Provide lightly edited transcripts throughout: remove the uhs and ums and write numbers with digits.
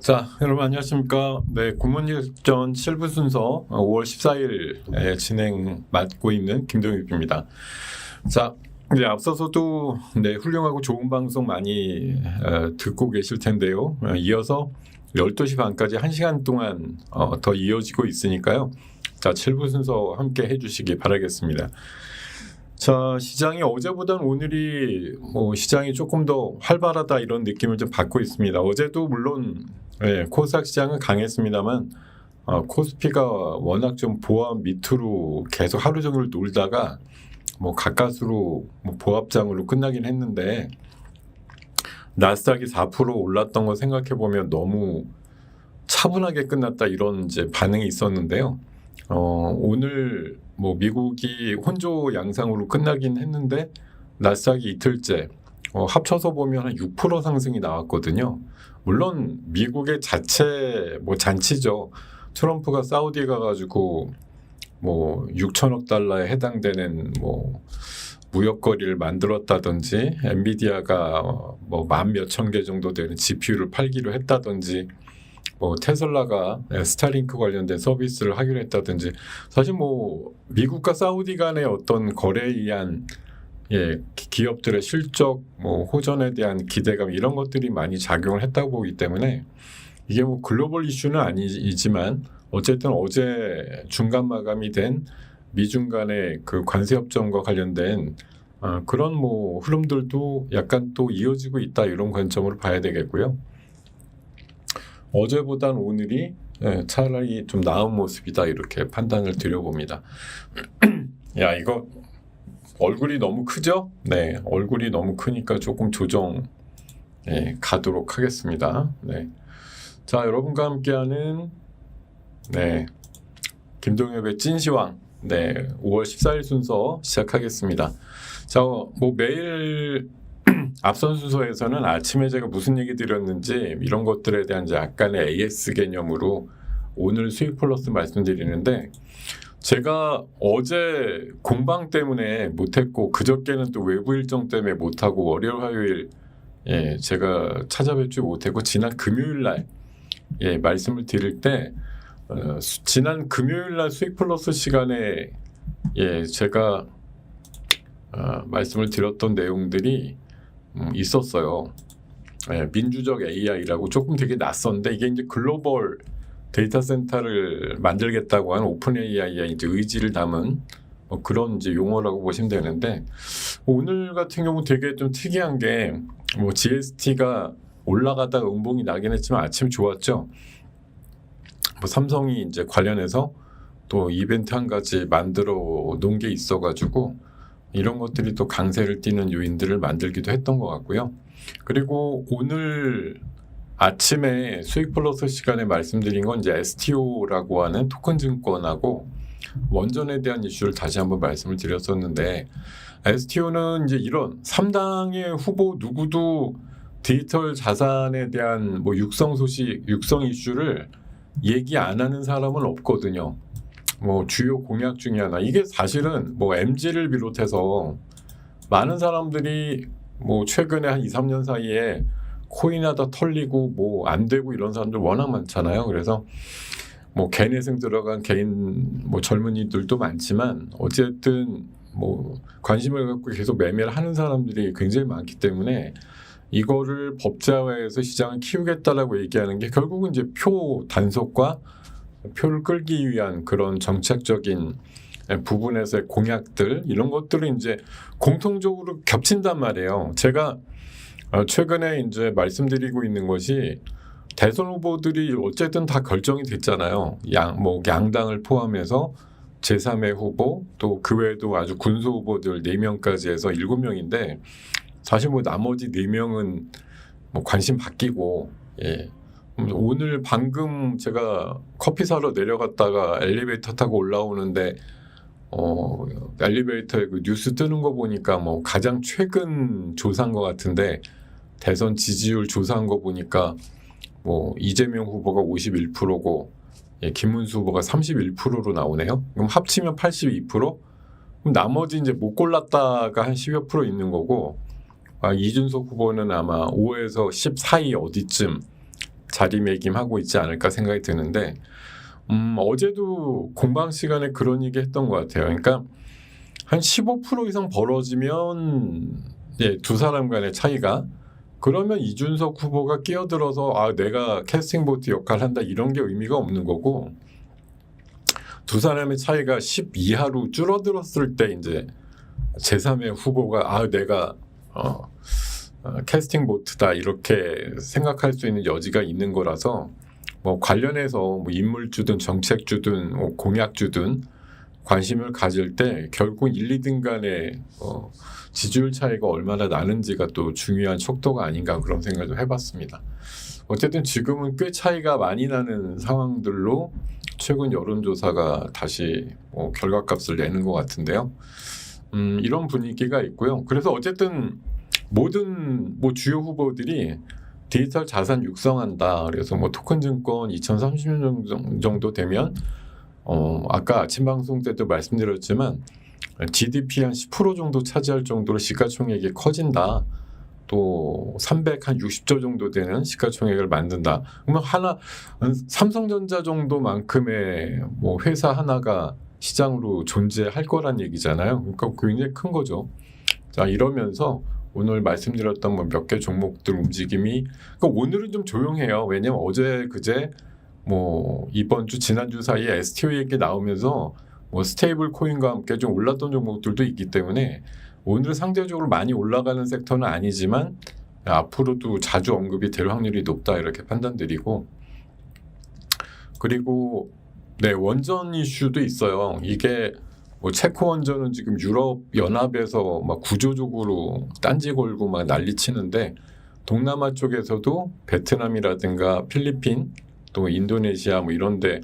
자, 여러분 안녕하십니까? 네, 공무원일전 7부 순서 5월 14일에 진행 맡고 있는 김동엽입니다. 자, 이제 앞서서도 훌륭하고 좋은 방송 많이 듣고 계실 텐데요. 이어서 12시 반까지 1시간 동안 더 이어지고 있으니까요. 자, 7부 순서 함께 해주시기 바라겠습니다. 자, 시장이 어제보다는 오늘이 시장이 조금 더 활발하다 이런 느낌을 좀 받고 있습니다. 어제도 물론 코스닥 시장은 강했습니다만 코스피가 워낙 좀 보합 밑으로 계속 하루 종일 놀다가 가까스로 보합장으로 끝나긴 했는데 나스닥이 4% 올랐던 거 생각해 보면 너무 차분하게 끝났다 이런 이제 반응이 있었는데요. 오늘 미국이 혼조 양상으로 끝나긴 했는데 나스닥이 이틀째 합쳐서 보면 한 6% 상승이 나왔거든요. 물론 미국의 자체 잔치죠. 트럼프가 사우디 가가지고 6천억 달러에 해당되는 무역 거리를 만들었다든지 엔비디아가 만 몇천 개 정도 되는 GPU를 팔기로 했다든지 테슬라가 스타링크 관련된 서비스를 하기로 했다든지 사실 미국과 사우디 간의 어떤 거래에 의한 기업들의 실적 호전에 대한 기대감 이런 것들이 많이 작용을 했다고 보기 때문에 이게 글로벌 이슈는 아니지만 어쨌든 어제 중간 마감이 된 미중 간의 그 관세 협정과 관련된 그런 흐름들도 약간 또 이어지고 있다 이런 관점으로 봐야 되겠고요. 어제보단 오늘이 차라리 좀 나은 모습이다 이렇게 판단을 드려봅니다. 야, 이거 얼굴이 너무 크죠? 네, 얼굴이 너무 크니까 조금 조정 가도록 하겠습니다. 네. 자, 여러분과 함께하는 김동엽의 찐시황 5월 14일 순서 시작하겠습니다. 자, 매일 앞선 순서에서는 아침에 제가 무슨 얘기 드렸는지 이런 것들에 대한 이제 약간의 AS 개념으로 오늘 수익 플러스 말씀드리는데 제가 어제 공방 때문에 못했고 그저께는 또 외부 일정 때문에 못하고 월요일 화요일 제가 찾아뵙지 못했고 지난 금요일 날 말씀을 드릴 때 지난 금요일 날 수익 플러스 시간에 제가 말씀을 드렸던 내용들이 있었어요. 민주적 AI라고 조금 되게 낯선데 이게 이제 글로벌 데이터 센터를 만들겠다고 하는 오픈 AI의 이제 의지를 담은 그런 이제 용어라고 보시면 되는데 오늘 같은 경우 되게 좀 특이한 게 GST가 올라가다가 음봉이 나긴 했지만 아침 좋았죠. 삼성이 이제 관련해서 또 이벤트 한 가지 만들어 놓은 게 있어가지고 이런 것들이 또 강세를 띠는 요인들을 만들기도 했던 것 같고요. 그리고 오늘 아침에 수익 플러스 시간에 말씀드린 건 이제 STO라고 하는 토큰 증권하고 원전에 대한 이슈를 다시 한번 말씀을 드렸었는데 STO는 이제 이런 3당의 후보 누구도 디지털 자산에 대한 육성 소식, 육성 이슈를 얘기 안 하는 사람은 없거든요. 주요 공약 중에 하나. 이게 사실은 MG를 비롯해서 많은 사람들이 최근에 한 2, 3년 사이에 코인 하다 털리고 안 되고 이런 사람들 워낙 많잖아요. 그래서 개내생 들어간 개인 젊은이들도 많지만 어쨌든 관심을 갖고 계속 매매를 하는 사람들이 굉장히 많기 때문에 이거를 법제화해서 시장을 키우겠다라고 얘기하는 게 결국은 이제 표 단속과 표를 끌기 위한 그런 정책적인 부분에서의 공약들 이런 것들은 이제 공통적으로 겹친단 말이에요. 제가 최근에 이제 말씀드리고 있는 것이 대선 후보들이 어쨌든 다 결정이 됐잖아요. 양당을 포함해서 제3의 후보 또 그 외에도 아주 군소 후보들 4명까지 해서 7명인데 사실 나머지 4명은 관심 바뀌고 오늘 방금 제가 커피 사러 내려갔다가 엘리베이터 타고 올라오는데 엘리베이터에 그 뉴스 뜨는 거 보니까 가장 최근 조사한 것 같은데 대선 지지율 조사한 거 보니까 이재명 후보가 51%고 김문수 후보가 31%로 나오네요. 그럼 합치면 82%? 그럼 나머지 이제 못 골랐다가 한 10여 % 있는 거고 이준석 후보는 아마 5에서 10 사이 어디쯤 자리매김하고 있지 않을까 생각이 드는데 어제도 공방 시간에 그런 얘기 했던 것 같아요. 그러니까 한 15% 이상 벌어지면 두 사람 간의 차이가 그러면 이준석 후보가 끼어들어서 내가 캐스팅 보트 역할을 한다 이런 게 의미가 없는 거고 두 사람의 차이가 10 이하로 줄어들었을 때 이제 제3의 후보가 내가 캐스팅 보트다 이렇게 생각할 수 있는 여지가 있는 거라서 뭐 관련해서 뭐 인물주든 정책주든 공약주든 관심을 가질 때 결국 1, 2등 간의 지지율 차이가 얼마나 나는지가 또 중요한 척도가 아닌가 그런 생각을 좀 해봤습니다. 어쨌든 지금은 꽤 차이가 많이 나는 상황들로 최근 여론조사가 다시 결과값을 내는 것 같은데요. 이런 분위기가 있고요. 그래서 어쨌든 모든 주요 후보들이 디지털 자산 육성한다. 그래서 토큰 증권 2030년 정도 되면 아까 아침 방송 때도 말씀드렸지만 GDP 한 10% 정도 차지할 정도로 시가총액이 커진다. 또 360조 정도 되는 시가총액을 만든다. 그러면 삼성전자 정도만큼의 회사 하나가 시장으로 존재할 거란 얘기잖아요. 그러니까 굉장히 큰 거죠. 자, 이러면서 오늘 말씀드렸던 몇 개 종목들 움직임이 그러니까 오늘은 좀 조용해요. 왜냐면 어제 그제 이번 주 지난주 사이에 STO 얘기 나오면서 스테이블 코인과 함께 좀 올랐던 종목들도 있기 때문에 오늘 상대적으로 많이 올라가는 섹터는 아니지만 앞으로도 자주 언급이 될 확률이 높다 이렇게 판단드리고 그리고 원전 이슈도 있어요. 이게 체코 원전은 지금 유럽 연합에서 구조적으로 딴지 걸고 난리치는데 동남아 쪽에서도 베트남이라든가 필리핀 또 인도네시아 이런데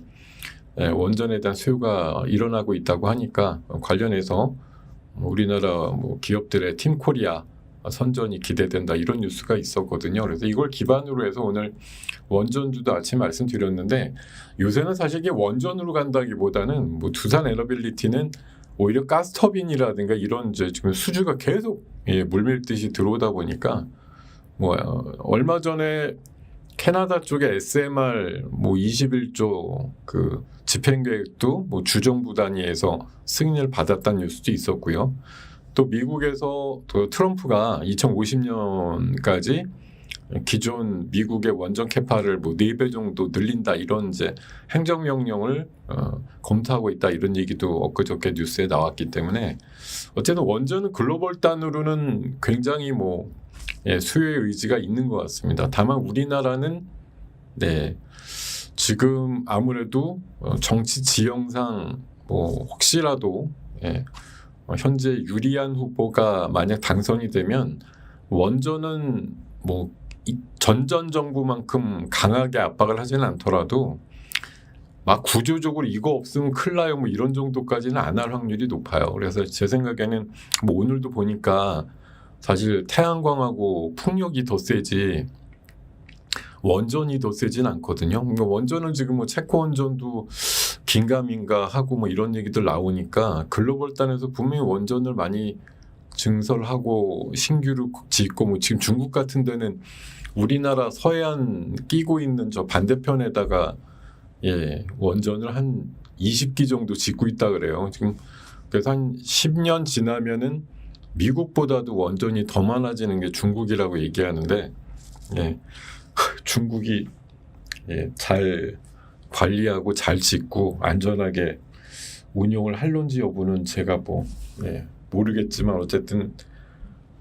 원전에 대한 수요가 일어나고 있다고 하니까 관련해서 우리나라 기업들의 팀 코리아 선전이 기대된다 이런 뉴스가 있었거든요. 그래서 이걸 기반으로 해서 오늘 원전주도 아침 말씀드렸는데 요새는 사실 이게 원전으로 간다기보다는 두산 에너빌리티는 오히려 가스터빈이라든가 이런 이제 지금 수주가 계속 물밀듯이 들어오다 보니까 얼마 전에 캐나다 쪽에 SMR 21조 그 집행계획도 주정부 단위에서 승인을 받았다는 뉴스도 있었고요. 또 미국에서 또 트럼프가 2050년까지 기존 미국의 원전 캐파를 4배 정도 늘린다 이런 이제 행정명령을 검토하고 있다 이런 얘기도 엊그저께 뉴스에 나왔기 때문에 어쨌든 원전은 글로벌 단으로는 굉장히 수요의 의지가 있는 것 같습니다. 다만 우리나라는 지금 아무래도 정치 지형상 혹시라도 현재 유리한 후보가 만약 당선이 되면 원전은 전전 정부만큼 강하게 압박을 하지는 않더라도 구조적으로 이거 없으면 큰일 나요 이런 정도까지는 안 할 확률이 높아요. 그래서 제 생각에는 오늘도 보니까 사실 태양광하고 풍력이 더 세지 원전이 더 세진 않거든요. 그러니까 원전은 지금 체코 원전도 긴가민가 하고 이런 얘기들 나오니까 글로벌 단에서 분명히 원전을 많이 증설하고 신규로 짓고 지금 중국 같은 데는 우리나라 서해안 끼고 있는 저 반대편에다가 원전을 한 20기 정도 짓고 있다 그래요. 지금 그래서 한 10년 지나면은 미국보다도 원전이 더 많아지는 게 중국이라고 얘기하는데 중국이 잘 관리하고 잘 짓고 안전하게 운용을 할런지 여부는 제가 모르겠지만 어쨌든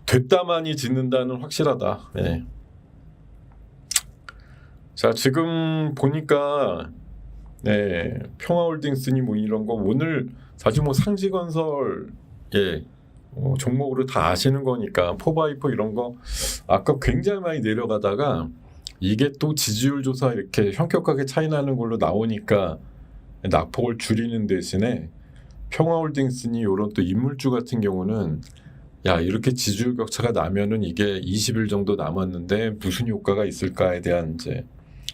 됐다만이 짓는다는 확실하다. 자, 지금 보니까 평화홀딩스니 이런 거 오늘 사실 상지건설 종목으로 다 아시는 거니까 포바이퍼 이런 거 아까 굉장히 많이 내려가다가 이게 또 지지율 조사 이렇게 현격하게 차이 나는 걸로 나오니까 낙폭을 줄이는 대신에 평화홀딩스니 이런 또 인물주 같은 경우는 이렇게 지지율 격차가 나면은 이게 20일 정도 남았는데 무슨 효과가 있을까에 대한 이제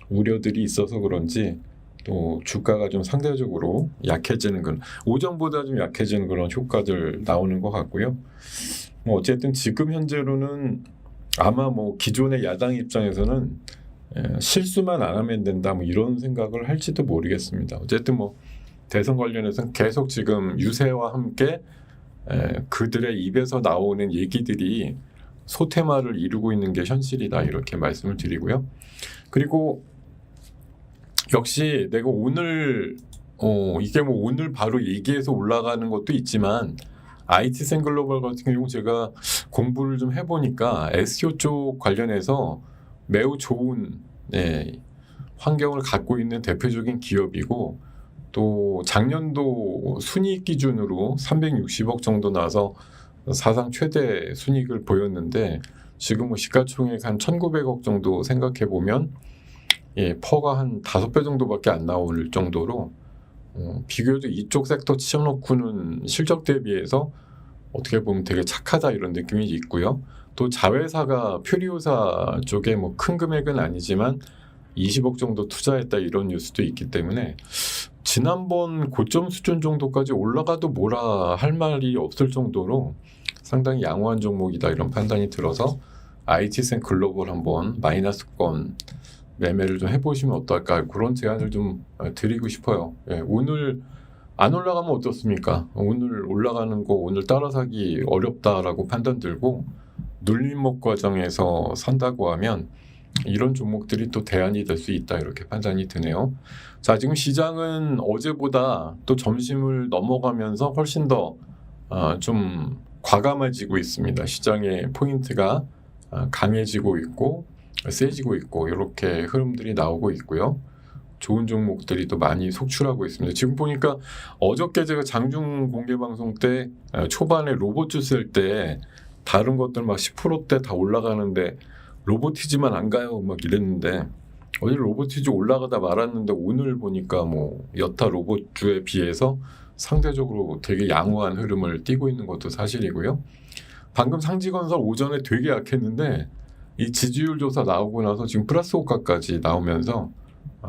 우려들이 있어서 그런지 또 주가가 좀 상대적으로 약해지는 그런 오전보다 좀 약해지는 그런 효과들 나오는 것 같고요. 어쨌든 지금 현재로는 아마 기존의 야당 입장에서는 실수만 안 하면 된다 뭐 이런 생각을 할지도 모르겠습니다. 어쨌든 뭐 대선 관련해서는 계속 지금 유세와 함께 그들의 입에서 나오는 얘기들이 소테마를 이루고 있는 게 현실이다 이렇게 말씀을 드리고요. 그리고 역시 내가 오늘 이게 뭐 오늘 바로 얘기해서 올라가는 것도 있지만 IT센 글로벌 같은 경우 제가 공부를 좀 해보니까 SEO 쪽 관련해서 매우 좋은 환경을 갖고 있는 대표적인 기업이고 또 작년도 순이익 기준으로 360억 정도 나와서 사상 최대 순이익을 보였는데 지금 뭐 시가총액 한 1,900억 정도 생각해 보면 퍼가 한 5배 정도밖에 안 나올 정도로 비교적 이쪽 섹터 치워놓고는 실적 대비해서 어떻게 보면 되게 착하다 이런 느낌이 있고요. 또 자회사가 퓨리오사 쪽에 뭐 큰 금액은 아니지만 20억 정도 투자했다 이런 뉴스도 있기 때문에 지난번 고점 수준 정도까지 올라가도 뭐라 할 말이 없을 정도로 상당히 양호한 종목이다 이런 판단이 들어서 IT센 글로벌 한번 마이너스권 매매를 좀 해보시면 어떨까 그런 제안을 좀 드리고 싶어요. 오늘 안 올라가면 어떻습니까? 오늘 올라가는 거 오늘 따라 사기 어렵다라고 판단 들고 눌림목 과정에서 산다고 하면 이런 종목들이 또 대안이 될 수 있다 이렇게 판단이 드네요. 자, 지금 시장은 어제보다 또 점심을 넘어가면서 훨씬 더 좀 과감해지고 있습니다. 시장의 포인트가 강해지고 있고 세지고 있고 이렇게 흐름들이 나오고 있고요. 좋은 종목들이 또 많이 속출하고 있습니다. 지금 보니까 어저께 제가 장중 공개 방송 때 초반에 로봇주 쓸 때 다른 것들 막 10%대 다 올라가는데 로보티즈만 안 가요 막 이랬는데 어제 로보티즈 올라가다 말았는데 오늘 보니까 뭐 여타 로봇주에 비해서 상대적으로 되게 양호한 흐름을 띠고 있는 것도 사실이고요. 방금 상지건설 오전에 되게 약했는데 이 지지율 조사 나오고 나서 지금 플러스 호가까지 나오면서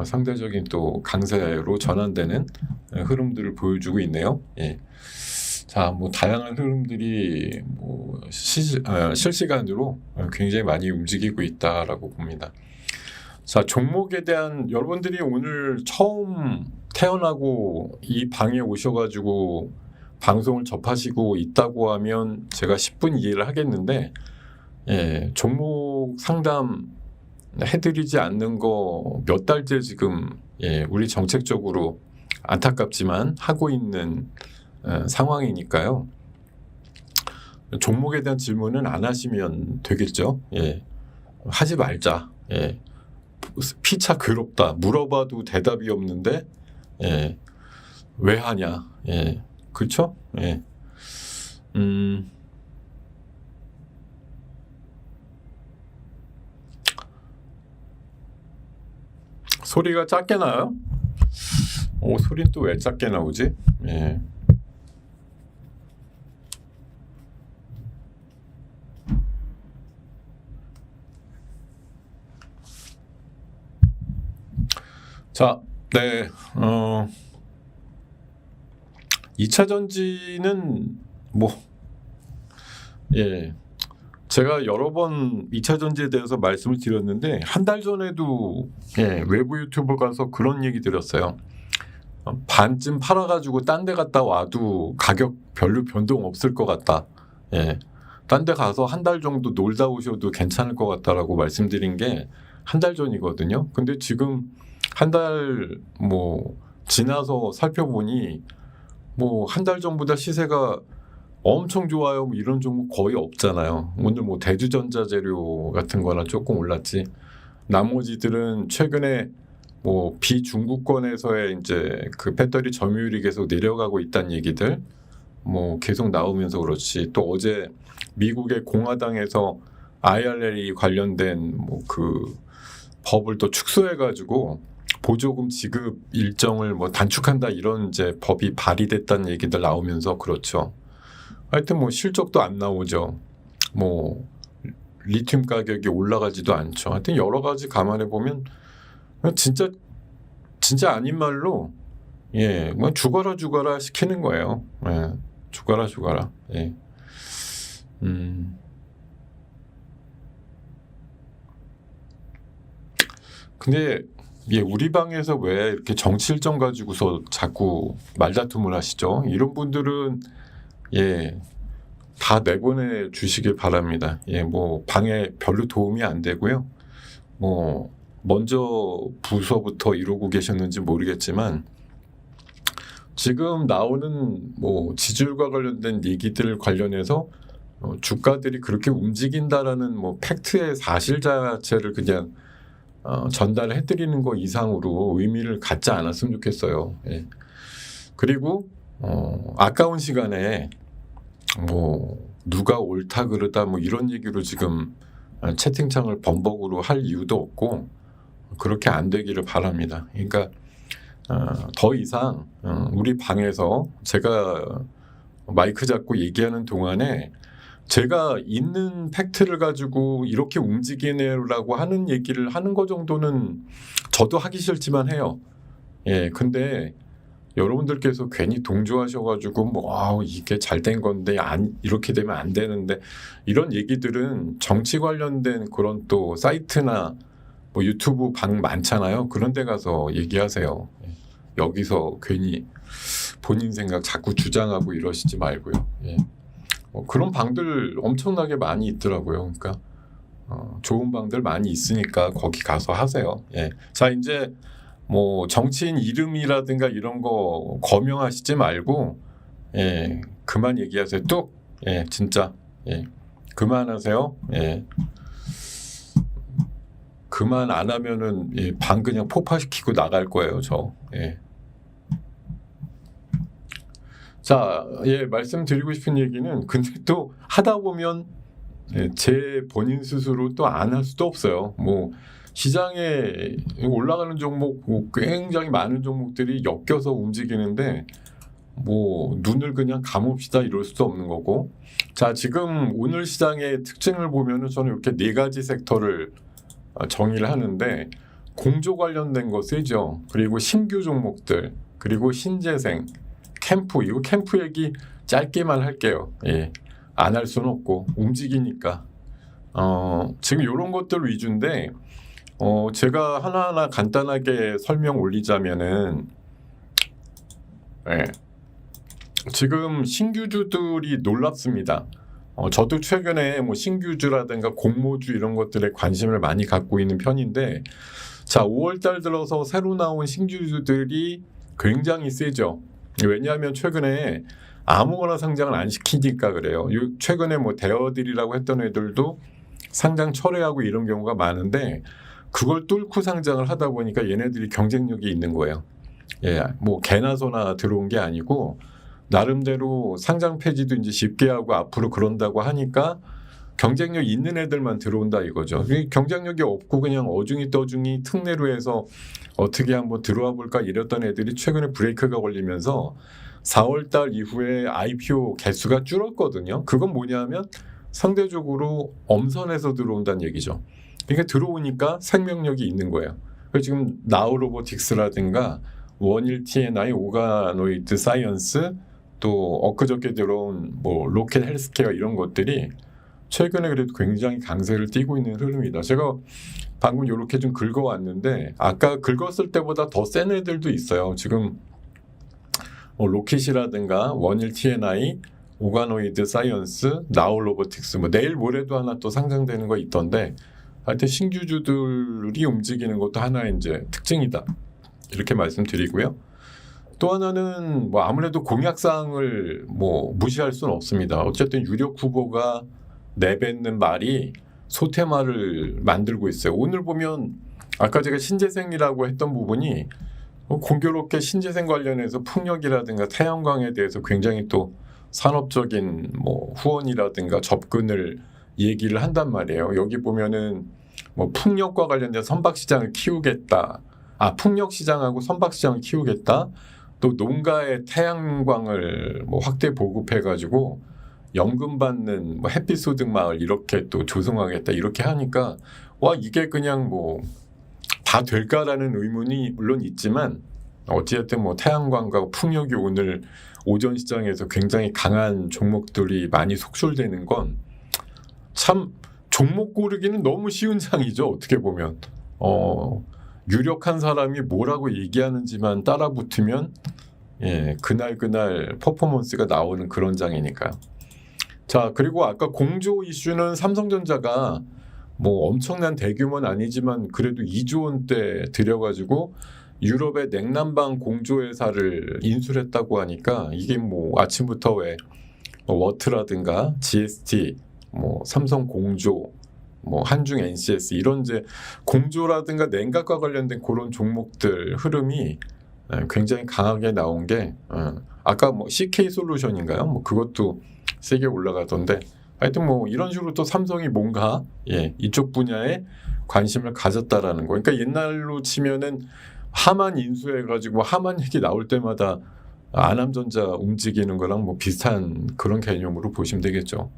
상대적인 또 강세로 전환되는 흐름들을 보여주고 있네요. 자, 뭐 다양한 흐름들이 뭐 실시간으로 굉장히 많이 움직이고 있다라고 봅니다. 자, 종목에 대한 여러분들이 오늘 처음 태어나고 이 방에 오셔가지고 방송을 접하시고 있다고 하면 제가 10분 이해를 하겠는데 종목 상담 해드리지 않는 거 몇 달째 지금 우리 정책적으로 안타깝지만 하고 있는 상황이니까요. 종목에 대한 질문은 안 하시면 되겠죠. 하지 말자. 피차 괴롭다. 물어봐도 대답이 없는데 왜 하냐. 그렇죠? 소리가 작게 나요? 소리는 또 왜 작게 나오지? 자, 2차 전지는 뭐 제가 여러 번 2차 전지에 대해서 말씀을 드렸는데 한 달 전에도 외부 유튜브 가서 그런 얘기 드렸어요. 반쯤 팔아가지고 딴 데 갔다 와도 가격 별로 변동 없을 것 같다. 딴 데 가서 한 달 정도 놀다 오셔도 괜찮을 것 같다라고 말씀드린 게 한 달 전이거든요. 근데 지금 한 달 뭐 지나서 살펴보니 뭐 한 달 전보다 시세가 엄청 좋아요. 뭐 이런 종목 거의 없잖아요. 오늘 뭐 대주전자재료 같은 거나 조금 올랐지. 나머지들은 최근에 뭐 비중국권에서의 이제 그 배터리 점유율이 계속 내려가고 있다는 얘기들 뭐 계속 나오면서 그렇지. 또 어제 미국의 공화당에서 IRA 관련된 뭐 그 법을 또 축소해가지고 보조금 지급 일정을 뭐 단축한다 이런 이제 법이 발의됐다는 얘기들 나오면서 그렇죠. 하여튼 뭐 실적도 안 나오죠. 뭐 리튬 가격이 올라가지도 않죠. 하여튼 여러 가지 감안해 보면 진짜 아닌 말로 뭐 죽어라 시키는 거예요. 죽어라. 근데 우리 방에서 왜 이렇게 정치 일정 가지고서 자꾸 말다툼을 하시죠? 이런 분들은 다 내보내 주시길 바랍니다. 뭐 방에 별로 도움이 안 되고요. 뭐 먼저 부서부터 이러고 계셨는지 모르겠지만 지금 나오는 뭐 지지율과 관련된 얘기들 관련해서 주가들이 그렇게 움직인다라는 뭐 팩트의 사실 자체를 그냥 전달해드리는 거 이상으로 의미를 갖지 않았으면 좋겠어요. 그리고 아까운 시간에 뭐 누가 옳다 그르다 뭐 이런 얘기로 지금 채팅창을 범벅으로 할 이유도 없고 그렇게 안 되기를 바랍니다. 그러니까 더 이상 우리 방에서 제가 마이크 잡고 얘기하는 동안에 제가 있는 팩트를 가지고 이렇게 움직이네라고 하는 얘기를 하는 거 정도는 저도 하기 싫지만 해요. 근데 여러분들께서 괜히 동조하셔가지고 뭐 이게 잘된 건데 이렇게 되면 안 되는데 이런 얘기들은 정치 관련된 그런 또 사이트나 뭐 유튜브 방 많잖아요. 그런 데 가서 얘기하세요. 여기서 괜히 본인 생각 자꾸 주장하고 이러시지 말고요. 그런 방들 엄청나게 많이 있더라고요. 그러니까 좋은 방들 많이 있으니까 거기 가서 하세요. 자, 이제 뭐 정치인 이름이라든가 이런 거 거명하시지 말고 그만 얘기하세요. 뚝! 진짜 그만하세요. 그만 안 하면은 방 그냥 폭파시키고 나갈 거예요, 저. 자, 말씀드리고 싶은 얘기는 근데 또 하다 보면 제 본인 스스로 또 안 할 수도 없어요. 뭐 시장에 올라가는 종목 굉장히 많은 종목들이 엮여서 움직이는데 뭐 눈을 그냥 감읍시다 이럴 수도 없는 거고. 자, 지금 오늘 시장의 특징을 보면은 저는 이렇게 4가지 섹터를 정의를 하는데 공조 관련된 거 쓰죠. 그리고 신규 종목들, 그리고 신재생, 캠프. 이거 캠프 얘기 짧게만 할게요. 안 할 수는 없고 움직이니까. 지금 이런 것들 위주인데 제가 하나하나 간단하게 설명 올리자면은 지금 신규주들이 놀랍습니다. 저도 최근에 뭐 신규주라든가 공모주 이런 것들에 관심을 많이 갖고 있는 편인데 자, 5월달 들어서 새로 나온 신규주들이 굉장히 세죠. 왜냐하면 최근에 아무거나 상장을 안 시키니까 그래요. 최근에 뭐 대어들이라고 했던 애들도 상장 철회하고 이런 경우가 많은데 그걸 뚫고 상장을 하다 보니까 얘네들이 경쟁력이 있는 거예요. 뭐 개나 소나 들어온 게 아니고 나름대로 상장 폐지도 이제 쉽게 하고 앞으로 그런다고 하니까 경쟁력 있는 애들만 들어온다 이거죠. 경쟁력이 없고 그냥 어중이 떠중이 특례로 해서 어떻게 한번 들어와 볼까 이랬던 애들이 최근에 브레이크가 걸리면서 4월달 이후에 IPO 개수가 줄었거든요. 그건 뭐냐면 상대적으로 엄선해서 들어온다는 얘기죠. 그러니까 들어오니까 생명력이 있는 거예요. 그래서 지금 나우로보틱스라든가 원일 TNI, 오가노이드 사이언스, 또 엊그저께 들어온 뭐 로켓 헬스케어 이런 것들이 최근에 그래도 굉장히 강세를 띠고 있는 흐름이다. 제가 방금 이렇게 좀 긁어왔는데 아까 긁었을 때보다 더 센 애들도 있어요. 지금 뭐 로켓이라든가 원일 TNI, 오가노이드 사이언스, 나우로보틱스 뭐 내일 모레도 하나 또 상장되는 거 있던데 하여튼 신규주들이 움직이는 것도 하나의 이제 특징이다. 이렇게 말씀드리고요. 또 하나는 뭐 아무래도 공약사항을 뭐 무시할 수는 없습니다. 어쨌든 유력 후보가 내뱉는 말이 소테마를 만들고 있어요. 오늘 보면 아까 제가 신재생이라고 했던 부분이 공교롭게 신재생 관련해서 풍력이라든가 태양광에 대해서 굉장히 또 산업적인 뭐 후원이라든가 접근을 얘기를 한단 말이에요. 여기 보면은 뭐 풍력과 관련된 선박시장을 키우겠다. 풍력시장하고 선박시장을 키우겠다. 또 농가에 태양광을 뭐 확대 보급해가지고 연금 받는 뭐 햇빛 소득 마을 이렇게 또 조성하겠다 이렇게 하니까 와 이게 그냥 뭐 다 될까라는 의문이 물론 있지만 어찌됐든 뭐 태양광과 풍력이 오늘 오전 시장에서 굉장히 강한 종목들이 많이 속출되는 건 참 종목 고르기는 너무 쉬운 장이죠. 어떻게 보면 유력한 사람이 뭐라고 얘기하는지만 따라 붙으면 그날 퍼포먼스가 나오는 그런 장이니까요. 자, 그리고 아까 공조 이슈는 삼성전자가 뭐 엄청난 대규모는 아니지만 그래도 2조 원대 들여가지고 유럽의 냉난방 공조 회사를 인수했다고 하니까 이게 뭐 아침부터 왜 워트라든가 GST, 뭐 삼성 공조, 뭐 한중 NCS 이런 이제 공조라든가 냉각과 관련된 그런 종목들 흐름이 굉장히 강하게 나온 게 아까 뭐 CK 솔루션인가요? 뭐 그것도 세게 올라가던데 하여튼 뭐 이런 식으로 또 삼성이 뭔가 이쪽 분야에 관심을 가졌다라는 거. 그러니까 옛날로 치면은 하만 인수해가지고 하만 얘기 나올 때마다 안암전자 움직이는 거랑 뭐 비슷한 그런 개념으로 보시면 되겠죠.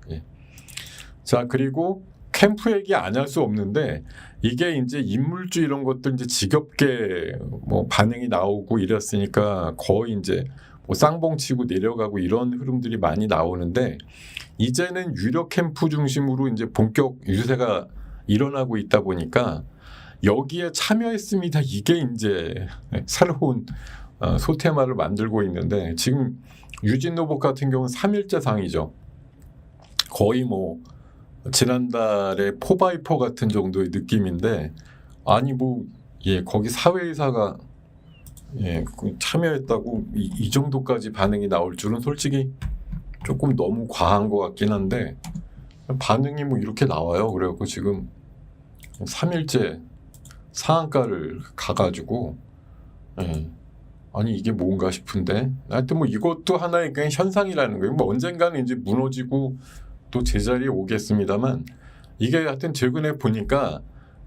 자, 그리고 캠프 얘기 안 할 수 없는데 이게 이제 인물주 이런 것들 이제 지겹게 뭐 반응이 나오고 이랬으니까 거의 이제 뭐 쌍봉치고 내려가고 이런 흐름들이 많이 나오는데 이제는 유력 캠프 중심으로 이제 본격 유세가 일어나고 있다 보니까 여기에 참여했습니다. 이게 이제 새로운 소테마를 만들고 있는데 지금 유진로봇 같은 경우는 3일째 상이죠. 거의 뭐 지난달에 포바이퍼 같은 정도의 느낌인데 아니 뭐 거기 사회이사가 참여했다고 이 정도까지 반응이 나올 줄은 솔직히 조금 너무 과한 것 같긴 한데 반응이 뭐 이렇게 나와요. 그래갖고 지금 3일째 상한가를 가가지고 아니 이게 뭔가 싶은데 하여튼 뭐 이것도 하나의 그냥 현상이라는 거예요. 뭐 언젠가는 이제 무너지고 또 제자리에 오겠습니다만 이게 하여튼 최근에 보니까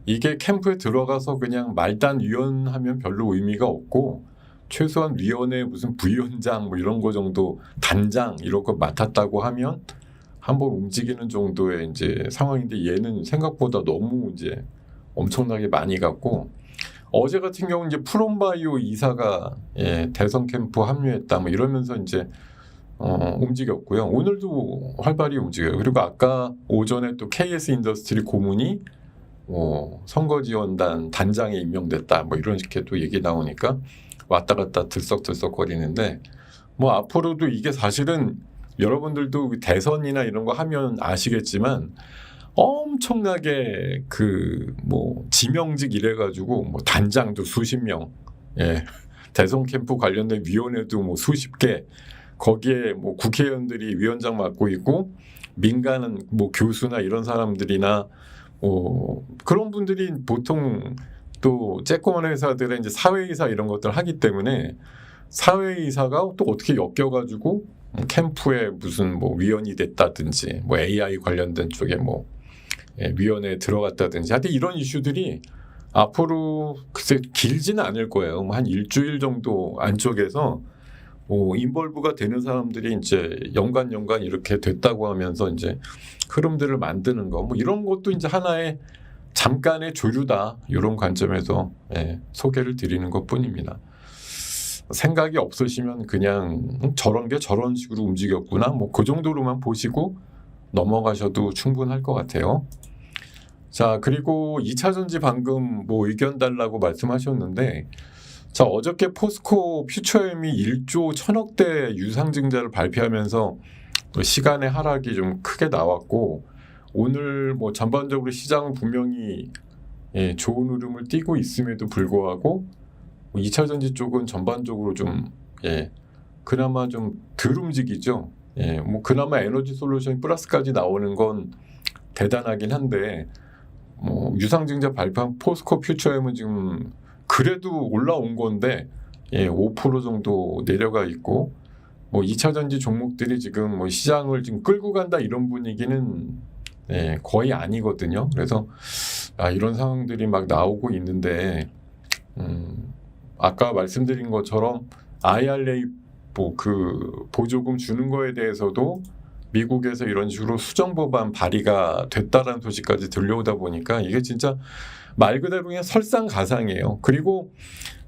이게 캠프에 들어가서 그냥 말단 위원하면 별로 의미가 없고 최소한 위원회 무슨 부위원장 뭐 이런 거 정도 단장 이런 거 맡았다고 하면 한번 움직이는 정도의 이제 상황인데 얘는 생각보다 너무 이제 엄청나게 많이 갔고 어제 같은 경우는 이제 프롬바이오 이사가 대선 캠프 합류했다 뭐 이러면서 이제 움직였고요. 오늘도 활발히 움직여요. 그리고 아까 오전에 또 KS 인더스트리 고문이 선거지원단 단장에 임명됐다 뭐 이런 식의 또 얘기 나오니까 왔다 갔다 들썩들썩거리는데 뭐 앞으로도 이게 사실은 여러분들도 대선이나 이런 거 하면 아시겠지만 엄청나게 그 뭐 지명직 이래가지고 뭐 단장도 수십 명, 대선 캠프 관련된 위원회도 뭐 수십 개, 거기에 뭐 국회의원들이 위원장 맡고 있고 민간은 뭐 교수나 이런 사람들이나 그런 분들이 보통 또 쬐꼬만 회사들의 이제 사회이사 이런 것들 하기 때문에 사회이사가 또 어떻게 엮여가지고 캠프에 무슨 뭐 위원이 됐다든지 뭐 AI 관련된 쪽에 뭐 위원회에 들어갔다든지 하여튼 이런 이슈들이 앞으로 글쎄 길지는 않을 거예요. 한 일주일 정도 안쪽에서 인볼브가 되는 사람들이 이제 연관 이렇게 됐다고 하면서 이제 흐름들을 만드는 거 뭐 이런 것도 이제 하나의 잠깐의 조류다 이런 관점에서 소개를 드리는 것뿐입니다. 생각이 없으시면 그냥 저런 게 저런 식으로 움직였구나 뭐 그 정도로만 보시고 넘어가셔도 충분할 것 같아요. 자, 그리고 2차 전지 방금 뭐 의견 달라고 말씀하셨는데 자, 어저께 포스코 퓨처엠이 1조 1000억대 유상증자를 발표하면서 시간의 하락이 좀 크게 나왔고 오늘 뭐 전반적으로 시장은 분명히 좋은 흐름을 띠고 있음에도 불구하고 2차 전지 쪽은 전반적으로 좀 그나마 좀 덜 움직이죠. 뭐 그나마 에너지 솔루션 플러스까지 나오는 건 대단하긴 한데 뭐 유상증자 발표한 포스코 퓨처엠은 지금 그래도 올라온 건데 5% 정도 내려가 있고 뭐 2차 전지 종목들이 지금 뭐 시장을 지금 끌고 간다 이런 분위기는 거의 아니거든요. 그래서 이런 상황들이 막 나오고 있는데 아까 말씀드린 것처럼 IRA 뭐 그 보조금 주는 거에 대해서도 미국에서 이런 식으로 수정법안 발의가 됐다라는 소식까지 들려오다 보니까 이게 진짜 말 그대로 그냥 설상가상이에요. 그리고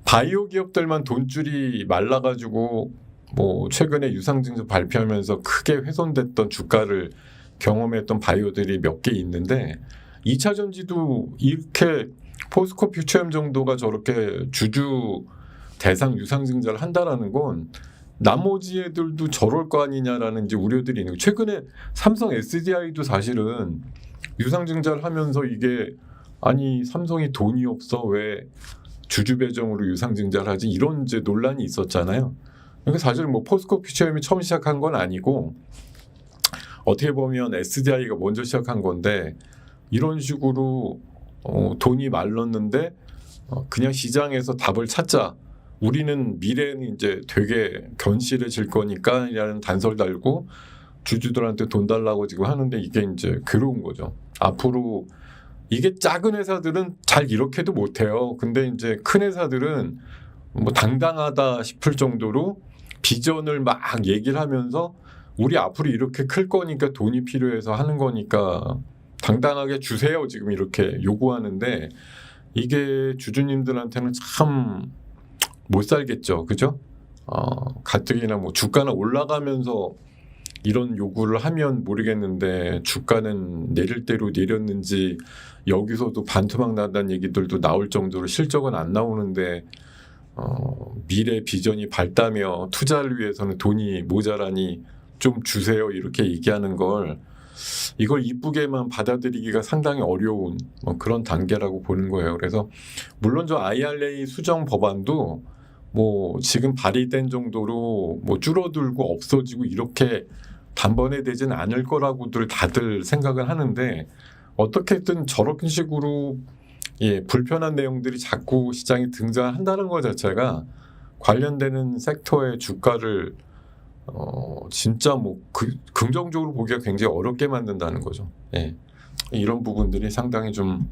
바이오 기업들만 돈줄이 말라가지고 뭐 최근에 유상증자 발표하면서 크게 훼손됐던 주가를 경험했던 바이오들이 몇 개 있는데 2차 전지도 이렇게 포스코 퓨처엠 정도가 저렇게 주주 대상 유상증자를 한다라는 건 나머지 애들도 저럴 거 아니냐라는 이제 우려들이 있는 거예요. 최근에 삼성 SDI도 사실은 유상증자를 하면서 이게 아니 삼성이 돈이 없어 왜 주주 배정으로 유상증자를 하지 이런 이제 논란이 있었잖아요. 그러니까 사실 뭐 포스코 퓨처엠이 처음 시작한 건 아니고 어떻게 보면 SDI가 먼저 시작한 건데 이런 식으로 돈이 말랐는데 그냥 시장에서 답을 찾자. 우리는 미래는 이제 되게 견실해질 거니까라는 단서를 달고 주주들한테 돈 달라고 지금 하는데 이게 이제 괴로운 거죠. 앞으로 이게 작은 회사들은 잘 이렇게도 못해요. 근데 이제 큰 회사들은 뭐 당당하다 싶을 정도로 비전을 막 얘기를 하면서 우리 앞으로 이렇게 클 거니까 돈이 필요해서 하는 거니까 당당하게 주세요. 지금 이렇게 요구하는데 이게 주주님들한테는 참 못 살겠죠. 그죠? 가뜩이나 뭐 주가는 올라가면서 이런 요구를 하면 모르겠는데 주가는 내릴 대로 내렸는지 여기서도 반토막 난다는 얘기들도 나올 정도로 실적은 안 나오는데 미래 비전이 밝다며 투자를 위해서는 돈이 모자라니 좀 주세요 이렇게 얘기하는 걸 이걸 이쁘게만 받아들이기가 상당히 어려운 그런 단계라고 보는 거예요. 그래서 물론 저 IRA 수정 법안도 뭐 지금 발의된 정도로 뭐 줄어들고 없어지고 이렇게 단번에 되진 않을 거라고들 다들 생각을 하는데 어떻게든 저런 식으로 불편한 내용들이 자꾸 시장에 등장한다는 것 자체가 관련되는 섹터의 주가를 진짜 뭐 긍정적으로 보기가 굉장히 어렵게 만든다는 거죠. 예. 이런 부분들이 상당히 좀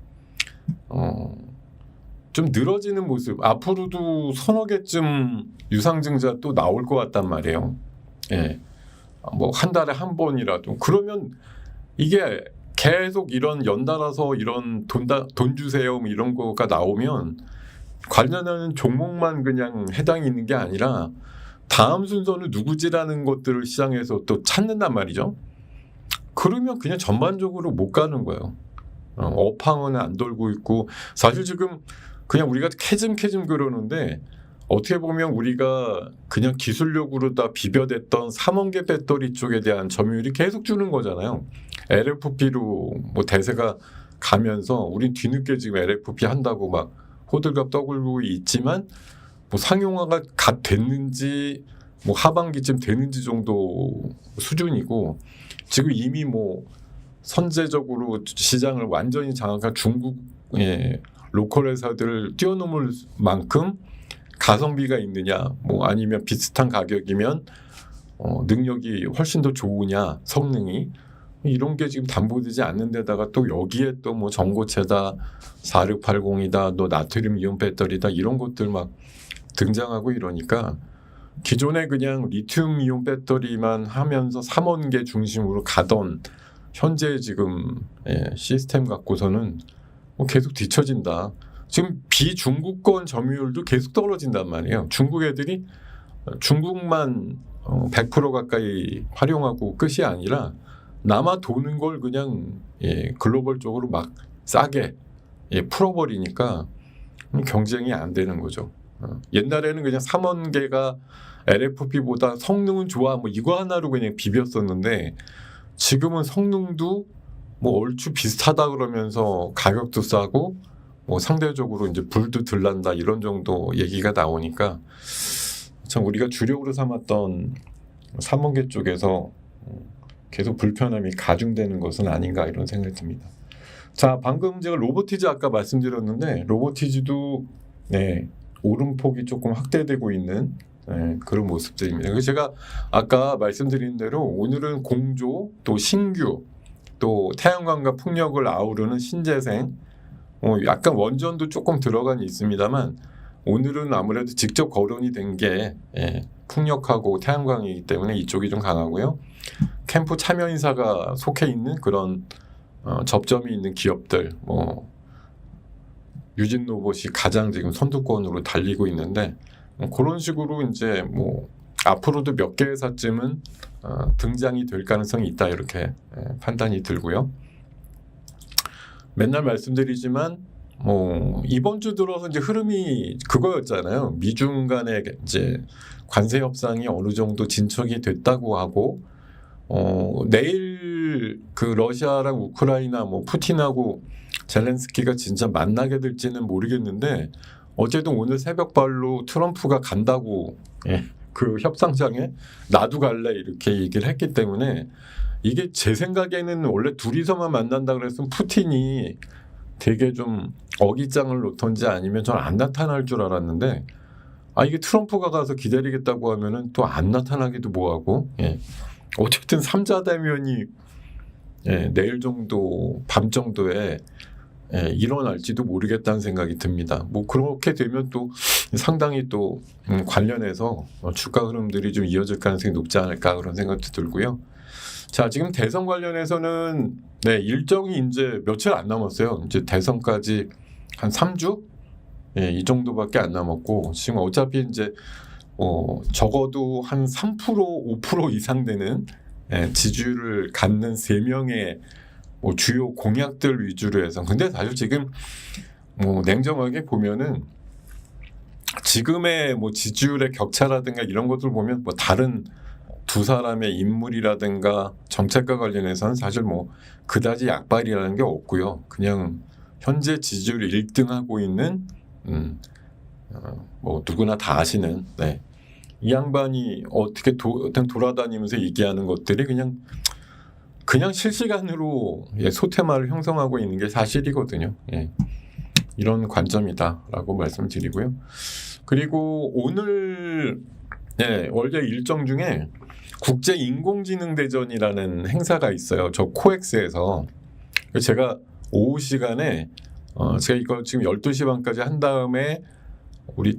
늘어지는 모습. 앞으로도 서너 개쯤 유상증자 또 나올 것 같단 말이에요. 예. 뭐 한 달에 한 번이라도. 그러면 이게 계속 이런 연달아서 이런 돈 주세요 뭐 이런 거가 나오면 관련하는 종목만 그냥 해당이 있는 게 아니라 다음 순서는 누구지라는 것들을 시장에서 또 찾는단 말이죠. 그러면 그냥 전반적으로 못 가는 거예요. 업황은 안 돌고 있고 사실 지금 그냥 우리가 캐즘 그러는데 어떻게 보면 우리가 그냥 기술력으로 다 비벼댔던 삼원계 배터리 쪽에 대한 점유율이 계속 주는 거잖아요. LFP로 뭐 대세가 가면서 우린 뒤늦게 지금 LFP 한다고 막 호들갑 떠글고 있지만 뭐 상용화가 갓 됐는지 뭐 하반기쯤 되는지 정도 수준이고 지금 이미 뭐 선제적으로 시장을 완전히 장악한 중국의 로컬 회사들을 뛰어넘을 만큼 가성비가 있느냐 뭐 아니면 비슷한 가격이면 능력이 훨씬 더 좋으냐 성능이 이런 게 지금 담보되지 않는 데다가 또 여기에 또 뭐 전고체다 4680이다 너 나트륨 이온 배터리다 이런 것들 막 등장하고 이러니까 기존에 그냥 리튬 이온 배터리만 하면서 3원계 중심으로 가던 현재 지금 시스템 갖고서는 뭐 계속 뒤처진다. 지금 비중국권 점유율도 계속 떨어진단 말이에요. 중국 애들이 중국만 100% 가까이 활용하고 끝이 아니라 남아 도는 걸 그냥 글로벌적으로 막 싸게 풀어버리니까 경쟁이 안 되는 거죠. 옛날에는 그냥 3원계가 LFP보다 성능은 좋아 뭐 이거 하나로 그냥 비볐었는데 지금은 성능도 뭐 얼추 비슷하다 그러면서 가격도 싸고 뭐 상대적으로 이제 불도 덜 난다 이런 정도 얘기가 나오니까 참 우리가 주력으로 삼았던 3원계 쪽에서 계속 불편함이 가중되는 것은 아닌가 이런 생각이 듭니다. 자, 방금 제가 로보티즈 아까 말씀드렸는데 로보티즈도 오름폭이 조금 확대되고 있는 그런 모습들입니다. 그래서 제가 아까 말씀드린 대로 오늘은 공조 또 신규 또 태양광과 풍력을 아우르는 신재생 약간 원전도 조금 들어간이 있습니다만 오늘은 아무래도 직접 거론이 된 게 풍력하고 태양광이기 때문에 이쪽이 좀 강하고요. 캠프 참여 인사가 속해 있는 그런 접점이 있는 기업들 뭐 유진 로봇이 가장 지금 선두권으로 달리고 있는데 그런 식으로 이제 뭐 앞으로도 몇 개 회사쯤은 등장이 될 가능성이 있다 이렇게 판단이 들고요. 맨날 말씀드리지만 뭐 이번 주 들어서 이제 흐름이 그거였잖아요. 미중 간의 이제 관세 협상이 어느 정도 진척이 됐다고 하고 내일 그 러시아랑 우크라이나 뭐 푸틴하고 젤렌스키가 진짜 만나게 될지는 모르겠는데 어쨌든 오늘 새벽발로 트럼프가 간다고 그 협상장에 나도 갈래 이렇게 얘기를 했기 때문에 이게 제 생각에는 원래 둘이서만 만난다 그랬으면 푸틴이 되게 좀 어깃장을 놓던지 아니면 전 안 나타날 줄 알았는데 이게 트럼프가 가서 기다리겠다고 하면은 또 안 나타나기도 뭐하고 어쨌든 3자 대면이 내일 정도 밤 정도에 일어날지도 모르겠다는 생각이 듭니다. 뭐 그렇게 되면 또 상당히 또 관련해서 주가 흐름들이 좀 이어질 가능성이 높지 않을까 그런 생각도 들고요. 자, 지금 대선 관련해서는 일정이 이제 며칠 안 남았어요. 이제 대선까지 한 3주? 이 정도밖에 안 남았고 지금 어차피 이제 적어도 한 3%, 5% 이상 되는 지지율을 갖는 3명의 뭐 주요 공약들 위주로 해서 근데 사실 지금 뭐 냉정하게 보면은 지금의 뭐 지지율의 격차라든가 이런 것들 보면 뭐 다른 두 사람의 인물이라든가 정책과 관련해서는 사실 뭐 그다지 약발이라는 게 없고요. 그냥 현재 지지율 1등하고 있는 뭐 누구나 다 아시는 이 양반이 어떻게 돌아다니면서 얘기하는 것들이 그냥 실시간으로 소테마를 형성하고 있는 게 사실이거든요. 이런 관점이다라고 말씀드리고요. 그리고 오늘 원래 일정 중에 국제 인공지능 대전이라는 행사가 있어요. 저 코엑스에서 제가 오후 시간에 제가 이거 지금 12시 반까지 한 다음에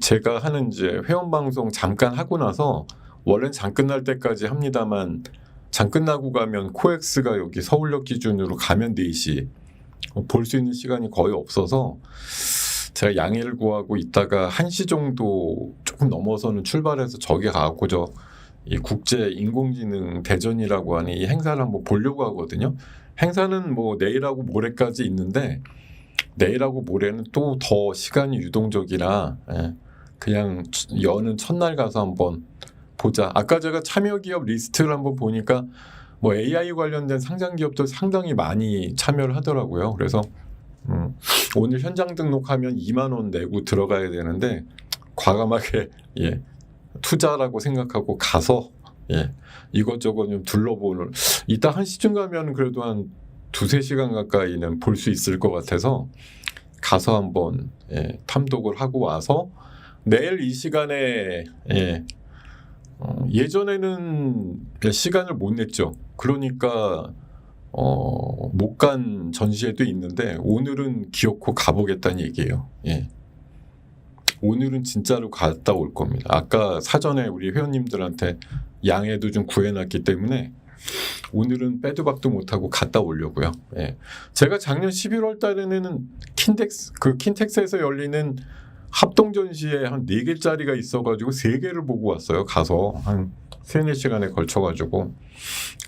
제가 하는 이제 회원 방송 잠깐 하고 나서 원래는 장 끝날 때까지 합니다만 장 끝나고 가면 코엑스가 여기 서울역 기준으로 가면 4시 볼 수 있는 시간이 거의 없어서 제가 양해를 구하고 있다가 1시 정도 조금 넘어서는 출발해서 저기 가고 이 국제 인공지능 대전이라고 하는 이 행사를 한번 보려고 하거든요. 행사는 뭐 내일하고 모레까지 있는데 내일하고 모레는 또 더 시간이 유동적이라 그냥 여는 첫날 가서 한번 보자. 아까 제가 참여 기업 리스트를 한번 보니까 뭐 AI 관련된 상장 기업들 상당히 많이 참여를 하더라고요. 그래서 오늘 현장 등록하면 2만 원 내고 들어가야 되는데 과감하게 투자라고 생각하고 가서 이것저것 좀 둘러보는 이따 1시쯤 가면 그래도 한 2-3시간 가까이는 볼 수 있을 것 같아서 가서 한번 탐독을 하고 와서 내일 이 시간에 예전에는 시간을 못 냈죠. 그러니까 못 간 전시회도 있는데 오늘은 기어코 가보겠다는 얘기예요. 오늘은 진짜로 갔다 올 겁니다. 아까 사전에 우리 회원님들한테 양해도 좀 구해놨기 때문에 오늘은 빼도 박도 못하고 갔다 오려고요. 제가 작년 11월 달에는 킨텍스에서 열리는 합동 전시회 한 4개짜리가 있어가지고 3개를 보고 왔어요. 가서 한 3-4시간에 걸쳐가지고.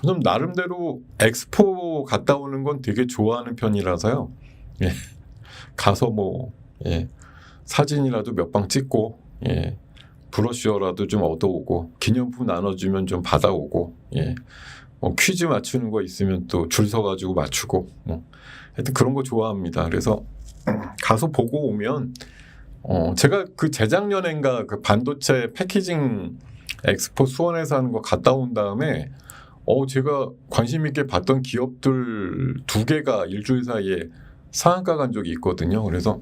그럼 나름대로 엑스포 갔다 오는 건 되게 좋아하는 편이라서요. 가서 뭐 사진이라도 몇 방 찍고 브로셔라도 좀 얻어오고 기념품 나눠주면 좀 받아오고 퀴즈 맞추는 거 있으면 또 줄 서가지고 맞추고 하여튼 그런 거 좋아합니다. 그래서 가서 보고 오면 제가 그 재작년엔가 그 반도체 패키징 엑스포 수원에서 하는 거 갔다 온 다음에 제가 관심 있게 봤던 기업들 2개가 일주일 사이에 상한가 간 적이 있거든요. 그래서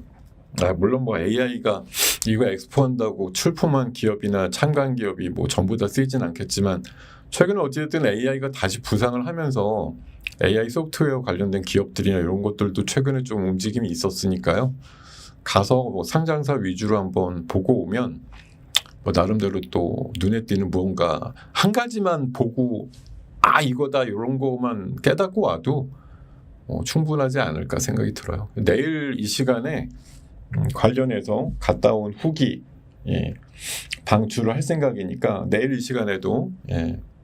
물론 뭐 AI가 이거 엑스포 한다고 출품한 기업이나 참가한 기업이 뭐 전부 다 쓰이진 않겠지만 최근에 어쨌든 AI가 다시 부상을 하면서 AI 소프트웨어 관련된 기업들이나 이런 것들도 최근에 좀 움직임이 있었으니까요. 가서 뭐 상장사 위주로 한번 보고 오면 뭐 나름대로 또 눈에 띄는 무언가 한 가지만 보고 이거다 이런 거만 깨닫고 와도 충분하지 않을까 생각이 들어요. 내일 이 시간에 관련해서 갔다 온 후기 방출을 할 생각이니까 내일 이 시간에도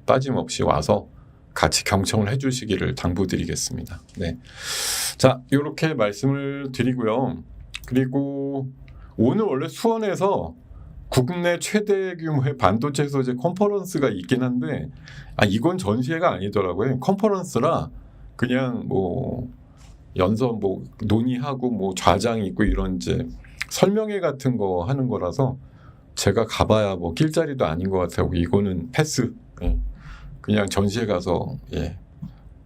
빠짐없이 와서 같이 경청을 해주시기를 당부드리겠습니다. 자, 이렇게 말씀을 드리고요. 그리고 오늘 원래 수원에서 국내 최대 규모의 반도체 소재 컨퍼런스가 있긴 한데 이건 전시회가 아니더라고요. 컨퍼런스라 그냥 뭐 연서 뭐 논의하고 뭐 좌장 있고 이런 이제 설명회 같은 거 하는 거라서 제가 가봐야 뭐 낄자리도 아닌 것 같아요. 이거는 패스. 그냥 전시회 가서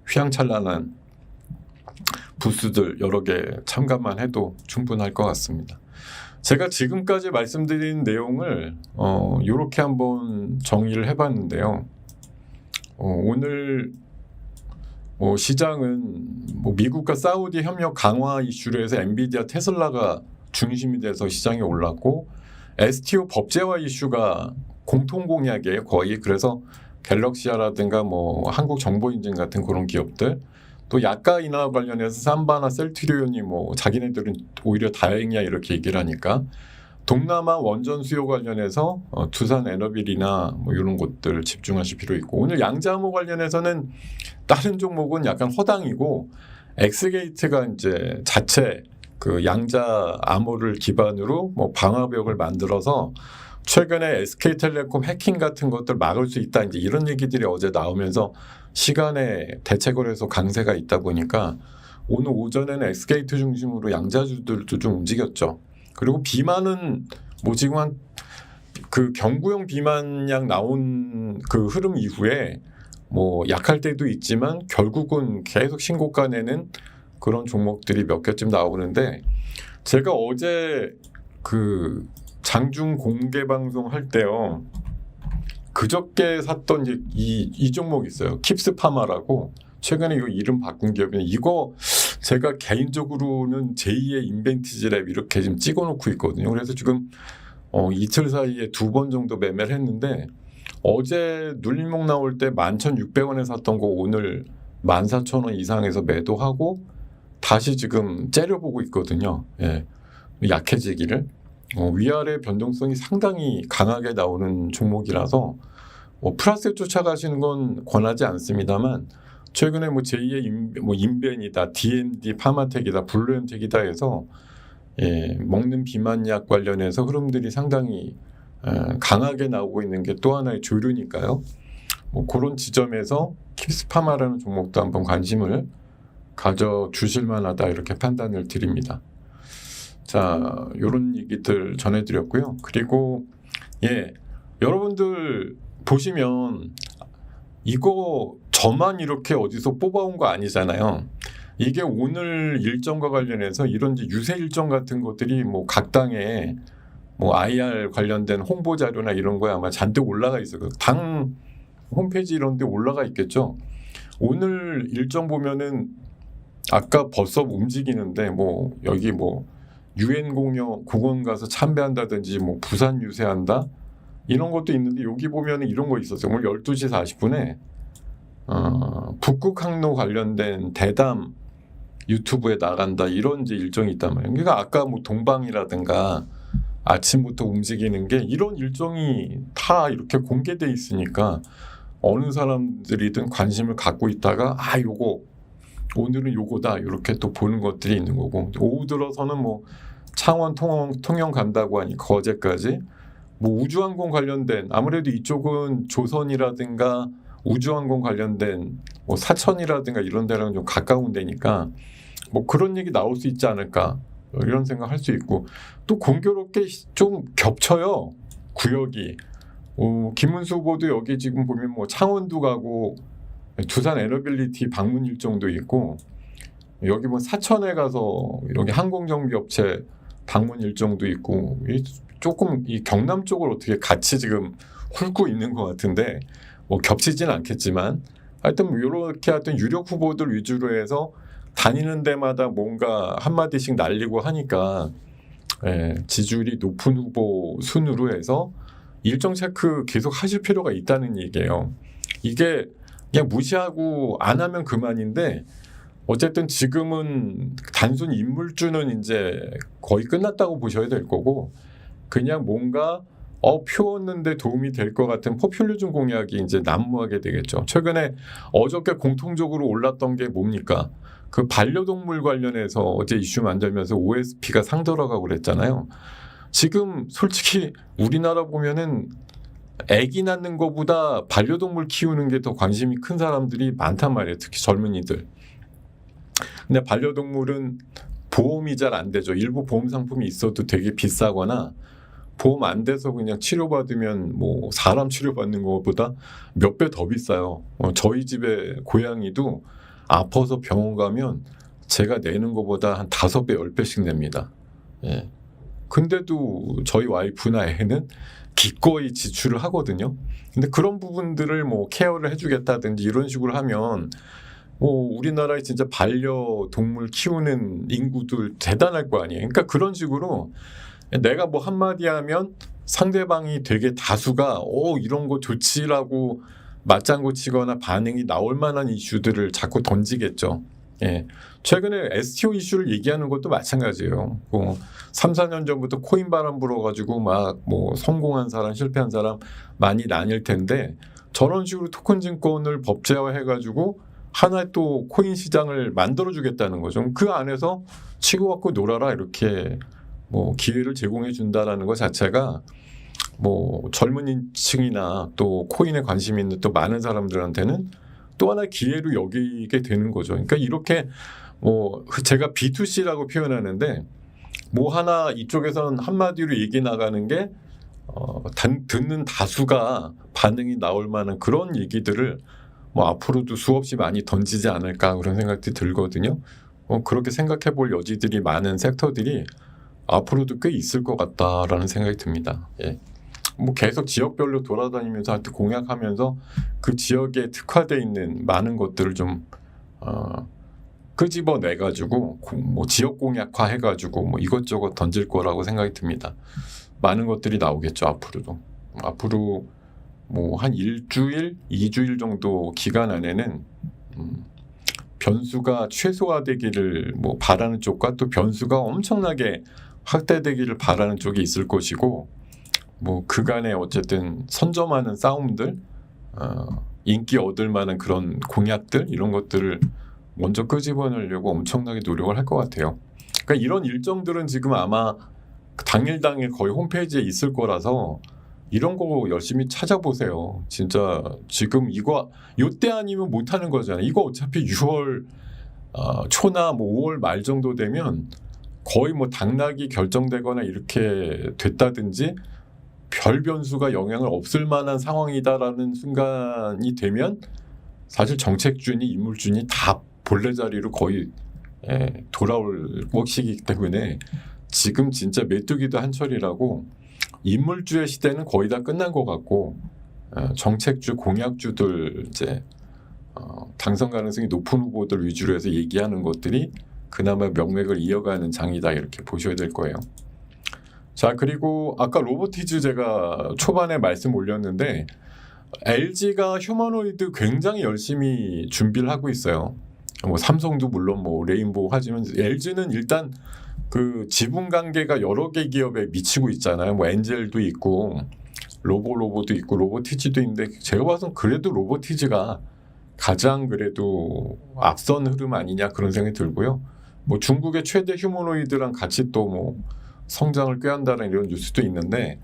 휘황찬란한 부스들 여러 개 참가만 해도 충분할 것 같습니다. 제가 지금까지 말씀드린 내용을 이렇게 한번 정리를 해봤는데요. 오늘 시장은 미국과 사우디 협력 강화 이슈로 해서 엔비디아, 테슬라가 중심이 돼서 시장에 올랐고 STO 법제화 이슈가 공통 공약이에요. 거의. 그래서 갤럭시아라든가 뭐 한국정보인증 같은 그런 기업들, 또 약가 인하 관련해서 삼바나 셀트리온이 뭐 자기네들은 오히려 다행이야 이렇게 얘기를 하니까 동남아 원전 수요 관련해서 두산 에너빌이나 뭐 이런 곳들 집중하실 필요 있고, 오늘 양자암호 관련해서는 다른 종목은 약간 허당이고 엑스게이트가 이제 자체 그 양자암호를 기반으로 뭐 방화벽을 만들어서 최근에 SK텔레콤 해킹 같은 것들 막을 수 있다 이제 이런 얘기들이 어제 나오면서 시간에 대책을 해서 강세가 있다 보니까 오늘 오전에는 엑스게이트 중심으로 양자주들도 좀 움직였죠. 그리고 비만은 뭐 지금 한 그 경구용 비만약 나온 그 흐름 이후에 뭐 약할 때도 있지만 결국은 계속 신고가 내는 그런 종목들이 몇 개쯤 나오는데, 제가 어제 그 장중 공개 방송 할 때요, 그저께 샀던 이 종목 있어요. 킵스파마라고. 최근에 이거 이름 바꾼 기업이, 이거 제가 개인적으로는 제2의 인벤티지랩 이렇게 지금 찍어놓고 있거든요. 그래서 지금 이틀 사이에 2번 정도 매매를 했는데, 어제 눌림목 나올 때 11,600원에 샀던 거 오늘 14,000원 이상에서 매도하고 다시 지금 째려보고 있거든요. 약해지기를. 위아래 변동성이 상당히 강하게 나오는 종목이라서 플러스에 쫓아가시는 건 권하지 않습니다만, 최근에 뭐 제2의 인벤이다, DMD, 파마텍이다, 블루엠텍이다 해서 먹는 비만약 관련해서 흐름들이 상당히 강하게 나오고 있는 게 또 하나의 조류니까요. 뭐 그런 지점에서 킵스파마라는 종목도 한번 관심을 가져 주실 만하다 이렇게 판단을 드립니다. 자, 요런 얘기들 전해드렸고요. 그리고 여러분들 보시면 이거 저만 이렇게 어디서 뽑아온 거 아니잖아요. 이게 오늘 일정과 관련해서 이런 유세 일정 같은 것들이 뭐 각 당에 뭐 IR 관련된 홍보 자료나 이런 거에 아마 잔뜩 올라가 있어요. 당 홈페이지 이런 데 올라가 있겠죠. 오늘 일정 보면은 아까 벌써 움직이는데 뭐 여기 뭐 UN 공원 가서 참배한다든지 뭐 부산 유세한다 이런 것도 있는데, 여기 보면은 이런 거 있었어요. 오늘 12시 40분에 북극 항로 관련된 대담 유튜브에 나간다 이런 이제 일정이 있단 말이에요. 그러니까 아까 뭐 동방이라든가 아침부터 움직이는 게 이런 일정이 다 이렇게 공개돼 있으니까 어느 사람들이든 관심을 갖고 있다가 요거 오늘은 요거다 이렇게 또 보는 것들이 있는 거고, 오후 들어서는 뭐 창원 통영 간다고 하니까 어제까지 뭐 우주항공 관련된, 아무래도 이쪽은 조선이라든가 우주항공 관련된 뭐 사천이라든가 이런 데랑 좀 가까운 데니까 뭐 그런 얘기 나올 수 있지 않을까 이런 생각 할 수 있고, 또 공교롭게 좀 겹쳐요 구역이. 김문수 후보도 여기 지금 보면 뭐 창원도 가고 두산 에너빌리티 방문 일정도 있고, 여기 뭐 사천에 가서 여기 항공정비업체 방문 일정도 있고, 조금 이 경남 쪽을 어떻게 같이 지금 훑고 있는 것 같은데 뭐 겹치진 않겠지만 하여튼 뭐 이렇게 하여튼 유력 후보들 위주로 해서 다니는 데마다 뭔가 한마디씩 날리고 하니까 지지율이 높은 후보 순으로 해서 일정 체크 계속 하실 필요가 있다는 얘기예요. 이게 그냥 무시하고 안 하면 그만인데, 어쨌든 지금은 단순 인물주는 이제 거의 끝났다고 보셔야 될 거고, 그냥 뭔가 표었는데 도움이 될 것 같은 포퓰리즘 공약이 이제 난무하게 되겠죠. 최근에 어저께 공통적으로 올랐던 게 뭡니까? 그 반려동물 관련해서 어제 이슈 만들면서 OSP가 상들어가고 그랬잖아요. 지금 솔직히 우리나라 보면은 아기 낳는 것보다 반려동물 키우는 게 더 관심이 큰 사람들이 많단 말이에요. 특히 젊은이들. 근데 반려동물은 보험이 잘 안 되죠. 일부 보험 상품이 있어도 되게 비싸거나 보험 안 돼서 그냥 치료받으면 뭐 사람 치료받는 것보다 몇 배 더 비싸요. 저희 집에 고양이도 아파서 병원 가면 제가 내는 것보다 한 5배, 10배씩 냅니다. 예. 근데도 저희 와이프나 애는 기꺼이 지출을 하거든요. 근데 그런 부분들을 뭐 케어를 해주겠다든지 이런 식으로 하면 뭐 우리나라에 진짜 반려동물 키우는 인구들 대단할 거 아니에요. 그러니까 그런 식으로 내가 뭐 한마디 하면 상대방이 되게 다수가 이런 거 좋지라고 맞장구 치거나 반응이 나올 만한 이슈들을 자꾸 던지겠죠. 예. 최근에 STO 이슈를 얘기하는 것도 마찬가지예요. 3, 4년 전부터 코인 바람 불어가지고 막 뭐 성공한 사람, 실패한 사람 많이 나뉠 텐데 저런 식으로 토큰 증권을 법제화해가지고 하나의 또 코인 시장을 만들어주겠다는 거죠. 그 안에서 치고받고 놀아라 이렇게 뭐 기회를 제공해 준다라는 것 자체가 뭐 젊은이층이나 또 코인에 관심 있는 또 많은 사람들한테는 또 하나의 기회로 여기게 되는 거죠. 그러니까 이렇게 뭐 제가 B2C라고 표현하는데 뭐 하나 이쪽에서는 한마디로 얘기 나가는 게 듣는 다수가 반응이 나올 만한 그런 얘기들을 뭐 앞으로도 수없이 많이 던지지 않을까 그런 생각이 들거든요. 그렇게 생각해 볼 여지들이 많은 섹터들이 앞으로도 꽤 있을 것 같다라는 생각이 듭니다. 예. 뭐 계속 지역별로 돌아다니면서 하여튼 공약하면서 그 지역에 특화되어 있는 많은 것들을 좀 끄집어내 가지고 뭐 지역 공약화 해가지고 뭐 이것저것 던질 거라고 생각이 듭니다. 많은 것들이 나오겠죠. 앞으로도. 앞으로 뭐 한 일주일, 2주일 정도 기간 안에는 변수가 최소화되기를 뭐 바라는 쪽과 또 변수가 엄청나게 확대되기를 바라는 쪽이 있을 것이고 뭐 그간에 어쨌든 선점하는 싸움들, 인기 얻을 만한 그런 공약들 이런 것들을 먼저 끄집어내려고 엄청나게 노력을 할 것 같아요. 그러니까 이런 일정들은 지금 아마 당일 거의 홈페이지에 있을 거라서 이런 거 열심히 찾아보세요. 진짜 지금 이거 요때 아니면 못 하는 거잖아요. 이거 어차피 6월 초나 뭐 5월 말 정도 되면 거의 뭐 당락이 결정되거나 이렇게 됐다든지 별 변수가 영향을 없을 만한 상황이다라는 순간이 되면 사실 정책준이 인물준이 다 본래 자리로 거의 돌아올 것이기 때문에 지금 진짜 메뚜기도 한철이라고 인물주의 시대는 거의 다 끝난 것 같고 정책주, 공약주들 이제 당선 가능성이 높은 후보들 위주로 해서 얘기하는 것들이 그나마 명맥을 이어가는 장이다 이렇게 보셔야 될 거예요. 자, 그리고 아까 로보티즈 제가 초반에 말씀 올렸는데 LG가 휴머노이드 굉장히 열심히 준비를 하고 있어요. 뭐 삼성도 물론 뭐 레인보우 하지만 LG는 일단 그 지분 관계가 여러 개 기업에 미치고 있잖아요. 뭐 엔젤도 있고 로보도 있고 로보티즈도 있는데 제가 봐서는 그래도 로보티즈가 가장 그래도 앞선 흐름 아니냐 그런 생각이 들고요. 뭐 중국의 최대 휴머노이드랑 같이 또 뭐 성장을 꾀한다는 이런 뉴스도 있는데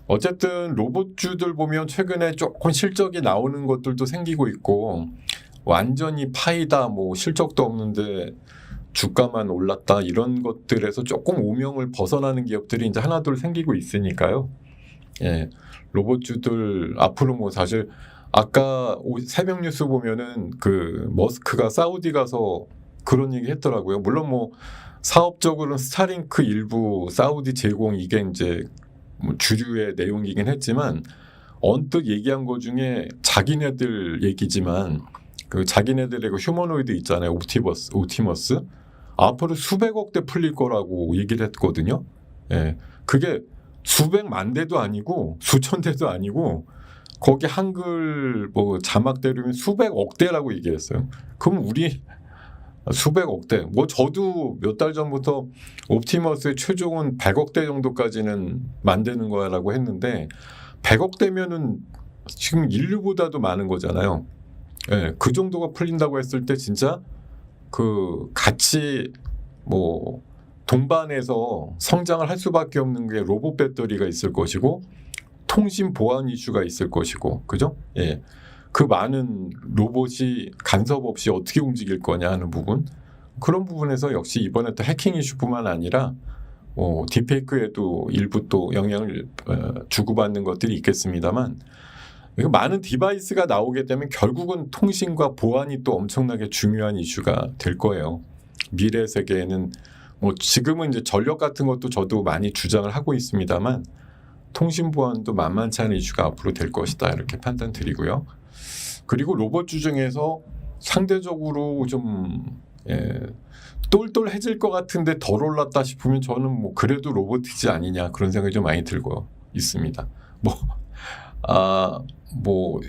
어쨌든 로봇주들 보면 최근에 조금 실적이 나오는 것들도 생기고 있고 완전히 파이다 뭐 실적도 없는데 주가만 올랐다 이런 것들에서 조금 오명을 벗어나는 기업들이 이제 하나둘 생기고 있으니까요. 예, 로봇주들 앞으로 뭐 사실 아까 새벽 뉴스 보면은 그 머스크가 사우디 가서 그런 얘기 했더라고요. 물론 뭐 사업적으로는 스타링크 일부 사우디 제공 이게 이제 뭐 주류의 내용이긴 했지만 언뜻 얘기한 것 중에 자기네들 얘기지만 그 자기네들의 그 휴머노이드 있잖아요. 옵티머스 앞으로 수백억대 풀릴 거라고 얘기를 했거든요. 예, 그게 수백만 대도 아니고 수천 대도 아니고 거기 한글 뭐 자막대로면 수백억 대라고 얘기했어요. 그럼 우리 수백억 대. 뭐 저도 몇 달 전부터 옵티머스의 최종은 100억 대 정도까지는 만드는 거야라고 했는데 100억 대면은 지금 인류보다도 많은 거잖아요. 예, 그 정도가 풀린다고 했을 때 진짜 같이 뭐 동반해서 성장을 할 수밖에 없는 게 로봇 배터리가 있을 것이고 통신 보안 이슈가 있을 것이고, 그죠? 예. 그 많은 로봇이 간섭 없이 어떻게 움직일 거냐 하는 부분, 그런 부분에서 역시 이번에 또 해킹 이슈뿐만 아니라 딥페이크에도 일부 또 영향을 주고받는 것들이 있겠습니다만, 많은 디바이스가 나오게 되면 결국은 통신과 보안이 또 엄청나게 중요한 이슈가 될 거예요. 미래 세계에는 뭐 지금은 이제 전력 같은 것도 저도 많이 주장을 하고 있습니다만, 통신 보안도 만만치 않은 이슈가 앞으로 될 것이다, 이렇게 판단드리고요. 그리고 로봇주 중에서 상대적으로 좀 똘똘해질 것 같은데 덜 올랐다 싶으면 저는 뭐 그래도 로보티지 아니냐, 그런 생각이 좀 많이 들고 있습니다. 뭐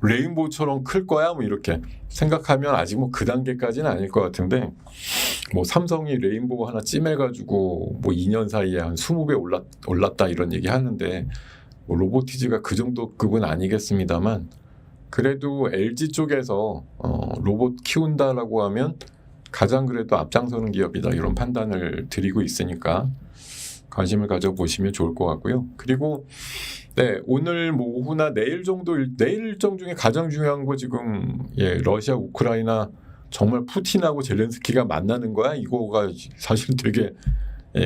레인보우처럼 클 거야 뭐 이렇게 생각하면 아직 뭐 그 단계까지는 아닐 것 같은데, 뭐 삼성이 레인보우 하나 찜해가지고 뭐 2년 사이에 한 20배 올랐다 이런 얘기 하는데, 뭐 로보티지가 그 정도 급은 아니겠습니다만, 그래도 LG 쪽에서 로봇 키운다라고 하면 가장 그래도 앞장서는 기업이다, 이런 판단을 드리고 있으니까 관심을 가져보시면 좋을 것 같고요. 그리고 오늘 뭐 오후나 내일 일정 중에 가장 중요한 거 지금 러시아 우크라이나 정말 푸틴하고 젤렌스키가 만나는 거야, 이거가 사실 되게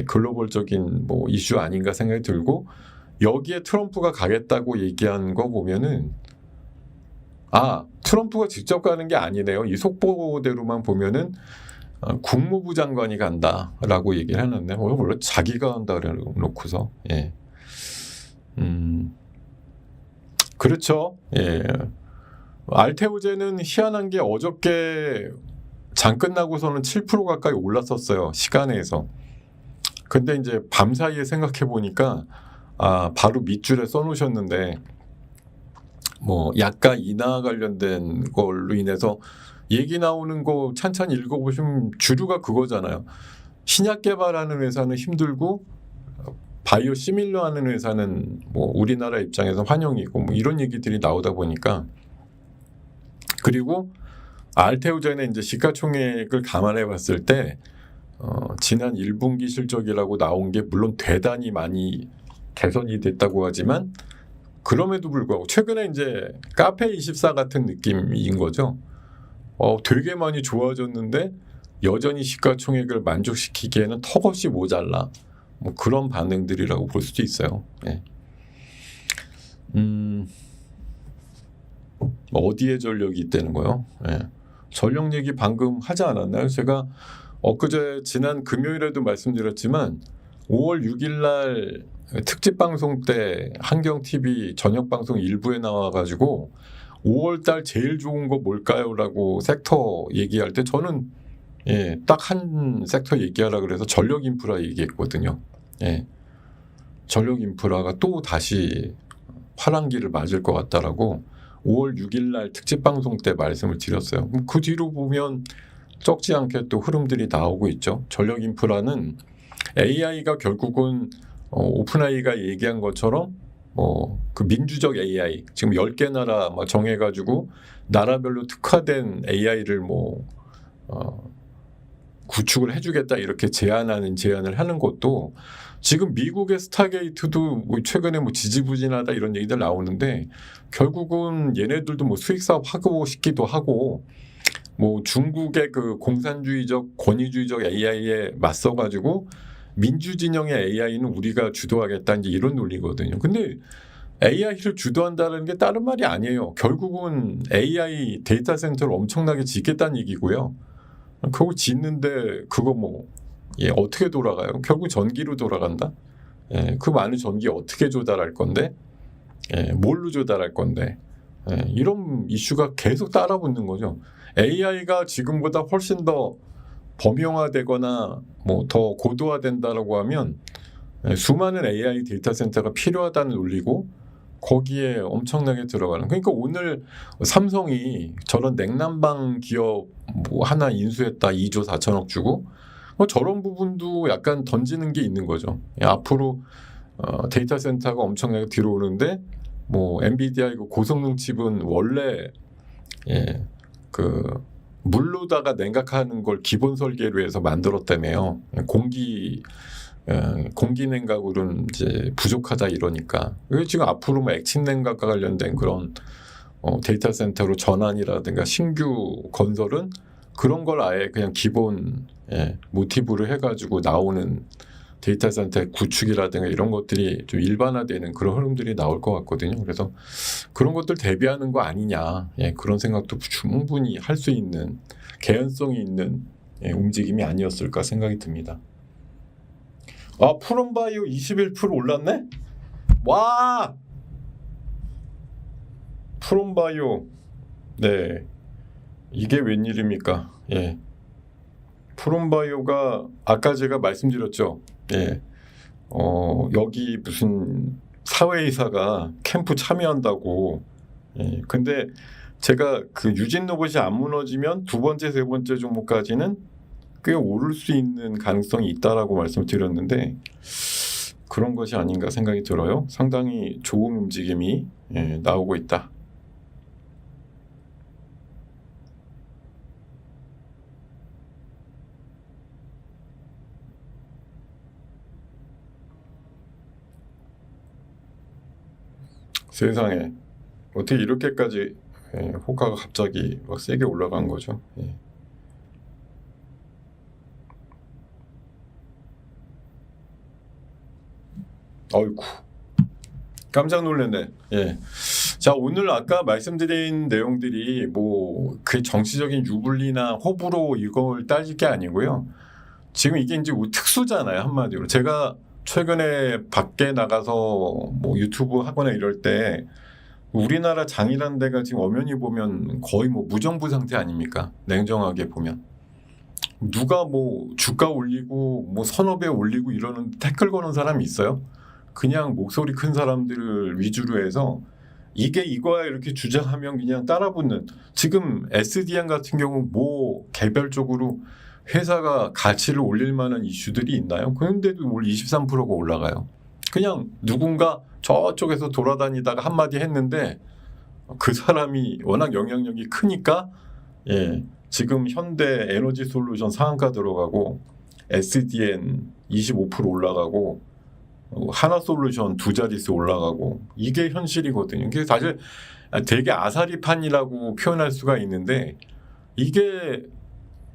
글로벌적인 뭐 이슈 아닌가 생각이 들고, 여기에 트럼프가 가겠다고 얘기한 거 보면은 트럼프가 직접 가는 게 아니네요. 이 속보대로만 보면은 국무부 장관이 간다라고 얘기를 해놨네. 원래 자기가 한다 그래 놓고서. 그렇죠. 알테오제는 희한한 게 어저께 장 끝나고서는 7% 가까이 올랐었어요, 시간에서. 근데 이제 밤 사이에 생각해 보니까 바로 밑줄에 써놓으셨는데, 뭐 약가 인하 관련된 걸로 인해서 얘기 나오는 거 찬찬히 읽어보시면 주류가 그거잖아요. 신약 개발하는 회사는 힘들고 바이오 시밀러 하는 회사는 뭐 우리나라 입장에서 환영이고, 뭐 이런 얘기들이 나오다 보니까, 그리고 알테오젠의 이제 시가총액을 감안해 봤을 때 지난 1분기 실적이라고 나온 게 물론 대단히 많이 개선이 됐다고 하지만, 그럼에도 불구하고 최근에 이제 카페24 같은 느낌인 거죠. 되게 많이 좋아졌는데 여전히 시가총액을 만족시키기에는 턱없이 모자라, 뭐 그런 반응들이라고 볼 수도 있어요. 어디에 전력이 있다는 거요? 전력 얘기 방금 하지 않았나요? 제가 엊그제 지난 금요일에도 말씀드렸지만 5월 6일 날 특집 방송 때 한경TV 저녁 방송 일부에 나와가지고 5월 달 제일 좋은 거 뭘까요? 라고 섹터 얘기할 때 저는 딱 한 섹터 얘기하라 그래서 전력 인프라 얘기했거든요. 전력 인프라가 또 다시 화랑기를 맞을 것 같다라고 5월 6일 날 특집 방송 때 말씀을 드렸어요. 그 뒤로 보면 적지 않게 또 흐름들이 나오고 있죠. 전력 인프라는 AI가 결국은 오픈AI가 얘기한 것처럼 그 민주적 AI, 지금 10개 나라 정해가지고 나라별로 특화된 AI를 구축을 해주겠다, 이렇게 제안을 하는 것도, 지금 미국의 스타게이트도 최근에 지지부진하다 이런 얘기들 나오는데, 결국은 얘네들도 수익 사업 하고 싶기도 하고, 중국의 그 공산주의적 권위주의적 AI에 맞서가지고 민주 진영의 AI는 우리가 주도하겠다, 이제 이런 논리거든요. 근데 AI를 주도한다는 게 다른 말이 아니에요. 결국은 AI 데이터 센터를 엄청나게 짓겠다는 얘기고요. 그거 짓는데 그거 어떻게 돌아가요? 결국 전기로 돌아간다. 그 많은 전기 어떻게 조달할 건데, 뭘로 조달할 건데, 이런 이슈가 계속 따라붙는 거죠. AI가 지금보다 훨씬 더 범용화되거나 더 고도화된다라고 하면 수많은 AI 데이터 센터가 필요하다는 논리고, 거기에 엄청나게 들어가는. 그러니까 오늘 삼성이 저런 냉난방 기업 하나 인수했다, 2조 4천억 주고, 저런 부분도 약간 던지는 게 있는 거죠. 앞으로 데이터 센터가 엄청나게 들어오는데, 엔비디아 이거 고성능 칩은 원래 그 물로다가 냉각하는 걸 기본 설계로 해서 만들었다며요. 공기 냉각으로는 이제 부족하다 이러니까. 지금 앞으로 뭐 액침 냉각과 관련된 그런 데이터 센터로 전환이라든가 신규 건설은 그런 걸 아예 그냥 기본 모티브로 해가지고 나오는 데이터 센터 구축이라든가 이런 것들이 좀 일반화되는 그런 흐름들이 나올 것 같거든요. 그래서 그런 것들 대비하는 거 아니냐, 그런 생각도 충분히 할 수 있는 개연성이 있는 움직임이 아니었을까 생각이 듭니다. 푸른바이오 21% 올랐네? 와! 푸른바이오, 네, 이게 웬일입니까? 푸른바이오가 아까 제가 말씀드렸죠. 여기 무슨 사회이사가 캠프 참여한다고. 근데 제가 그 유진 로봇이 안 무너지면 두 번째, 세 번째 종목까지는 꽤 오를 수 있는 가능성이 있다라고 말씀드렸는데 그런 것이 아닌가 생각이 들어요. 상당히 좋은 움직임이 나오고 있다. 세상에 어떻게 이렇게까지 호가가 갑자기 막 세게 올라간 거죠. 어이쿠, 깜짝 놀랐네. 자, 오늘 아까 말씀드린 내용들이 뭐 그 정치적인 유불리나 호불호 이걸 따질 게 아니고요. 지금 이게 이제 특수잖아요, 한마디로. 제가 최근에 밖에 나가서 뭐 유튜브 하거나 이럴 때 우리나라 장이라는 데가 지금 엄연히 보면 거의 뭐 무정부 상태 아닙니까? 냉정하게 보면. 누가 뭐 주가 올리고 뭐 서너 배 올리고 이러는 태클 거는 사람이 있어요? 그냥 목소리 큰 사람들을 위주로 해서 이게 이거야 이렇게 주장하면 그냥 따라붙는. 지금 SDN 같은 경우 뭐 개별적으로 회사가 가치를 올릴 만한 이슈들이 있나요? 그런데도 올 23%가 올라가요. 그냥 누군가 저쪽에서 돌아다니다가 한마디 했는데 그 사람이 워낙 영향력이 크니까 지금 현대 에너지 솔루션 상한가 들어가고 SDN 25% 올라가고 하나 솔루션 두 자릿수 올라가고 이게 현실이거든요. 이게 사실 되게 아사리판이라고 표현할 수가 있는데 이게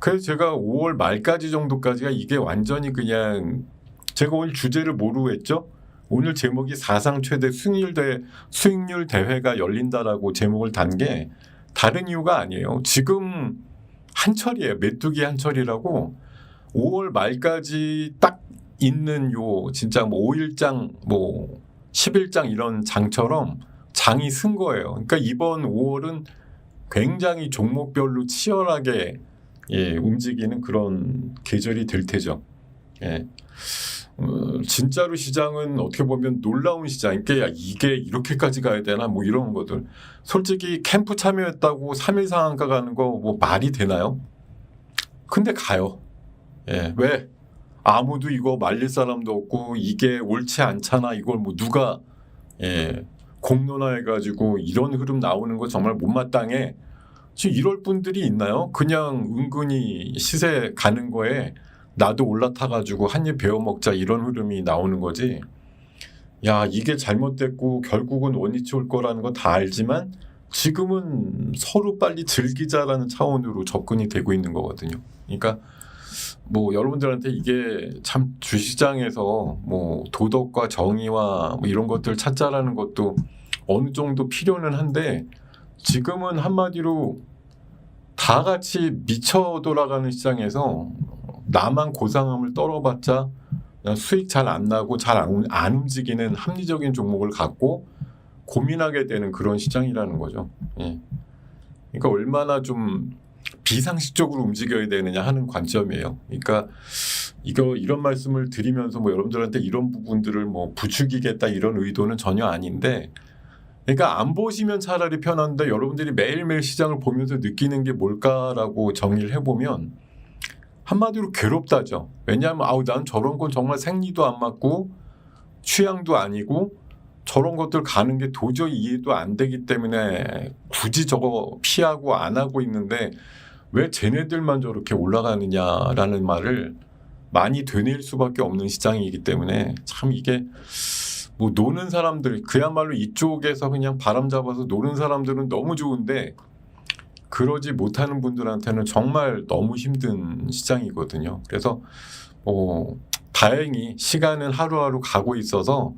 그래서 제가 5월 말까지 정도까지가 이게 완전히 그냥 제가 오늘 주제를 뭐로 했죠? 오늘 제목이 사상 최대 수익률 대회가 열린다라고 제목을 단 게 다른 이유가 아니에요. 지금 한철이에요. 메뚜기 한철이라고 5월 말까지 딱 있는 요 진짜 뭐 5일장 뭐 10일장 이런 장처럼 장이 쓴 거예요. 그러니까 이번 5월은 굉장히 종목별로 치열하게 움직이는 그런 계절이 될 테죠. 진짜로 시장은 어떻게 보면 놀라운 시장. 이게 이렇게까지 가야 되나 뭐 이런 것들. 솔직히 캠프 참여했다고 3일 상한가 가는 거 뭐 말이 되나요? 근데 가요. 왜? 아무도 이거 말릴 사람도 없고 이게 옳지 않잖아. 이걸 뭐 누가 공론화해가지고 이런 흐름 나오는 거 정말 못마땅해. 지금 이럴 분들이 있나요? 그냥 은근히 시세 가는 거에 나도 올라타가지고 한 입 베어 먹자 이런 흐름이 나오는 거지. 야, 이게 잘못됐고 결국은 원위치 올 거라는 거 다 알지만 지금은 서로 빨리 즐기자라는 차원으로 접근이 되고 있는 거거든요. 그러니까 뭐 여러분들한테 이게 참 주시장에서 뭐 도덕과 정의와 뭐 이런 것들 찾자라는 것도 어느 정도 필요는 한데 지금은 한마디로 다 같이 미쳐 돌아가는 시장에서 나만 고상함을 떨어봤자 수익 잘 안 나고 잘 안 움직이는 합리적인 종목을 갖고 고민하게 되는 그런 시장이라는 거죠. 그러니까 얼마나 좀 비상식적으로 움직여야 되느냐 하는 관점이에요. 그러니까 이런 말씀을 드리면서 뭐 여러분들한테 이런 부분들을 뭐 부추기겠다 이런 의도는 전혀 아닌데, 그러니까 안 보시면 차라리 편한데 여러분들이 매일매일 시장을 보면서 느끼는 게 뭘까라고 정리를 해보면 한마디로 괴롭다죠. 왜냐하면 난 저런 건 정말 생리도 안 맞고 취향도 아니고 저런 것들 가는 게 도저히 이해도 안 되기 때문에 굳이 저거 피하고 안 하고 있는데 왜 쟤네들만 저렇게 올라가느냐라는 말을 많이 되뇌일 수밖에 없는 시장이기 때문에 참 이게 뭐 노는 사람들 그야말로 이쪽에서 그냥 바람 잡아서 노는 사람들은 너무 좋은데 그러지 못하는 분들한테는 정말 너무 힘든 시장이거든요. 그래서 다행히 시간은 하루하루 가고 있어서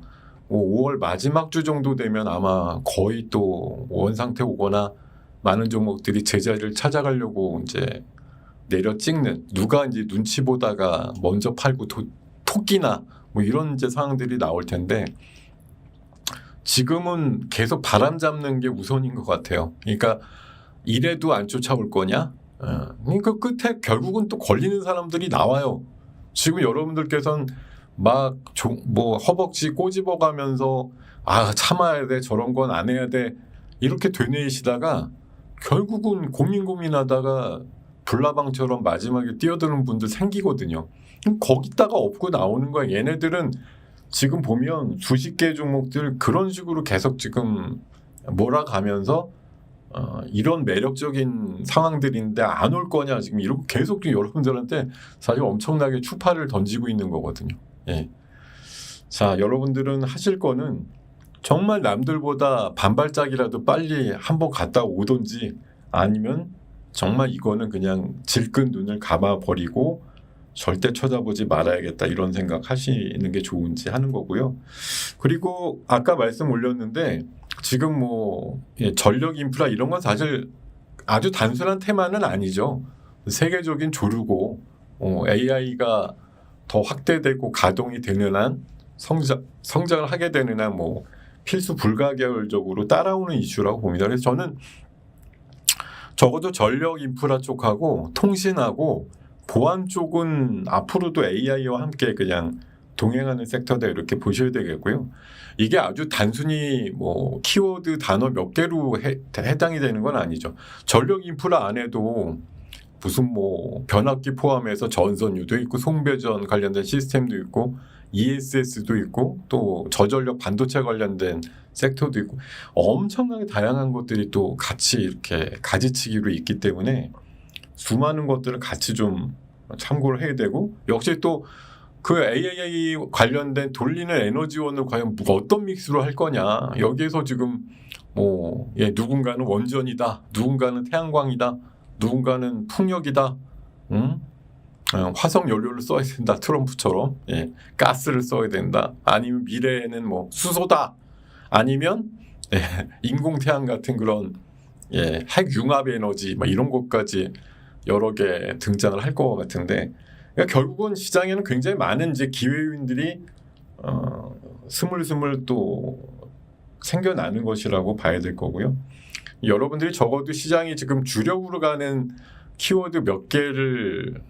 5월 마지막 주 정도 되면 아마 거의 또 원상태 오거나 많은 종목들이 제자리를 찾아가려고 이제 내려 찍는 누가 이제 눈치 보다가 먼저 팔고 토끼나 뭐 이런 이제 상황들이 나올 텐데 지금은 계속 바람 잡는 게 우선인 것 같아요. 그러니까 이래도 안 쫓아올 거냐? 그러니까 끝에 결국은 또 걸리는 사람들이 나와요. 지금 여러분들께서는 막 뭐 허벅지 꼬집어가면서 참아야 돼 저런 건 안 해야 돼 이렇게 되뇌이시다가 결국은 고민하다가 불나방처럼 마지막에 뛰어드는 분들 생기거든요. 거기다가 업고 나오는 거야. 얘네들은 지금 보면 수십 개 종목들 그런 식으로 계속 지금 몰아가면서 이런 매력적인 상황들인데 안 올 거냐 지금 이렇게 계속 여러분들한테 사실 엄청나게 추파를 던지고 있는 거거든요. 예. 자, 여러분들은 하실 거는 정말 남들보다 반발짝이라도 빨리 한번 갔다 오든지 아니면 정말 이거는 그냥 질끈 눈을 감아버리고 절대 쳐다보지 말아야겠다 이런 생각 하시는 게 좋은지 하는 거고요. 그리고 아까 말씀 올렸는데 지금 전력 인프라 이런 건 사실 아주 단순한 테마는 아니죠. 세계적인 조류고 AI가 더 확대되고 가동이 되는 한 성장을 하게 되는 한 필수 불가결적으로 따라오는 이슈라고 봅니다. 그래서 저는 적어도 전력 인프라 쪽하고 통신하고 보안 쪽은 앞으로도 AI와 함께 그냥 동행하는 섹터다 이렇게 보셔야 되겠고요. 이게 아주 단순히 키워드 단어 몇 개로 해당이 되는 건 아니죠. 전력 인프라 안에도 무슨 변압기 포함해서 전선유도 있고 송배전 관련된 시스템도 있고 ESS도 있고 또 저전력 반도체 관련된 섹터도 있고 엄청나게 다양한 것들이 또 같이 이렇게 가지치기로 있기 때문에 수많은 것들을 같이 좀 참고를 해야 되고 역시 또 그 AI 관련된 돌리는 에너지원을 과연 어떤 믹스로 할 거냐 여기에서 지금 누군가는 원전이다 누군가는 태양광이다 누군가는 풍력이다 화석 연료를 써야 된다 트럼프처럼 가스를 써야 된다 아니면 미래에는 수소다 아니면 인공태양 같은 그런 핵융합 에너지 이런 것까지 여러 개 등장을 할 것 같은데 그러니까 결국은 시장에는 굉장히 많은 이제 기회요인들이 스물스물 또 생겨나는 것이라고 봐야 될 거고요. 여러분들이 적어도 시장이 지금 주력으로 가는 키워드 몇 개를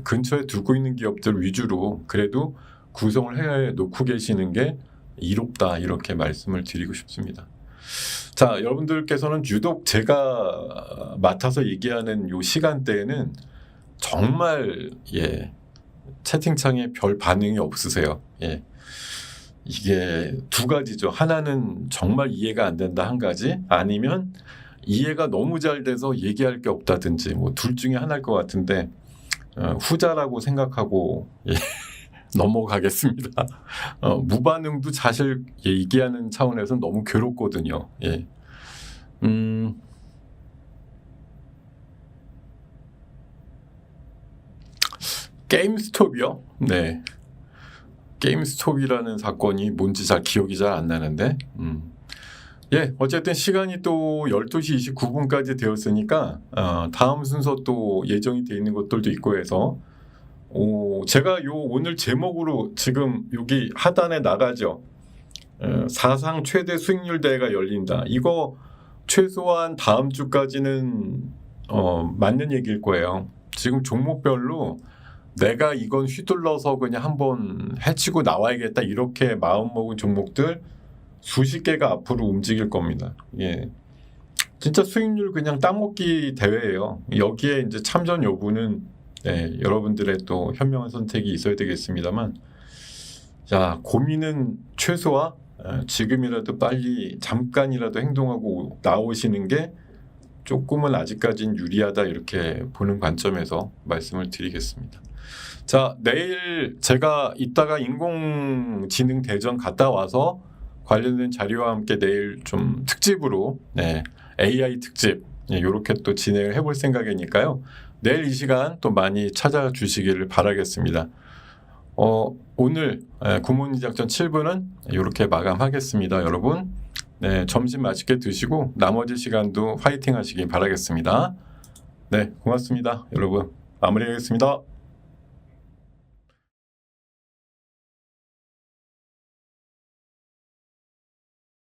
근처에 두고 있는 기업들 위주로 그래도 구성을 해 놓고 계시는 게 이롭다 이렇게 말씀을 드리고 싶습니다. 자, 여러분들께서는 유독 제가 맡아서 얘기하는 요 시간대에는 정말 채팅창에 별 반응이 없으세요. 이게 두 가지죠. 하나는 정말 이해가 안 된다 한 가지 아니면 이해가 너무 잘 돼서 얘기할 게 없다든지 둘 중에 하나일 것 같은데 후자라고 생각하고 넘어가겠습니다. 무반응도 사실 얘기하는 차원에서 너무 괴롭거든요. 게임스톱이요? 네. 게임스톱이라는 사건이 뭔지 기억이 잘 안 나는데 어쨌든 시간이 또 12시 29분까지 되었으니까 다음 순서 또 예정이 되어 있는 것들도 있고 해서 제가 오늘 제목으로 지금 여기 하단에 나가죠. 사상 최대 수익률 대회가 열린다. 이거 최소한 다음 주까지는 맞는 얘기일 거예요. 지금 종목별로 내가 이건 휘둘러서 그냥 한번 해치고 나와야겠다 이렇게 마음먹은 종목들 수십 개가 앞으로 움직일 겁니다. 진짜 수익률 그냥 따먹기 대회예요. 여기에 이제 참전 여부는 여러분들의 또 현명한 선택이 있어야 되겠습니다만, 자, 고민은 최소화 지금이라도 빨리 잠깐이라도 행동하고 나오시는 게 조금은 아직까진 유리하다 이렇게 보는 관점에서 말씀을 드리겠습니다. 자, 내일 제가 이따가 인공지능 대전 갔다 와서 관련된 자료와 함께 내일 좀 특집으로 AI 특집 이렇게 또 진행을 해볼 생각이니까요. 내일 이 시간 또 많이 찾아주시기를 바라겠습니다. 오늘 구몬 작전 7부는 이렇게 마감하겠습니다. 여러분 점심 맛있게 드시고 나머지 시간도 화이팅 하시기 바라겠습니다. 네, 고맙습니다. 여러분 마무리하겠습니다.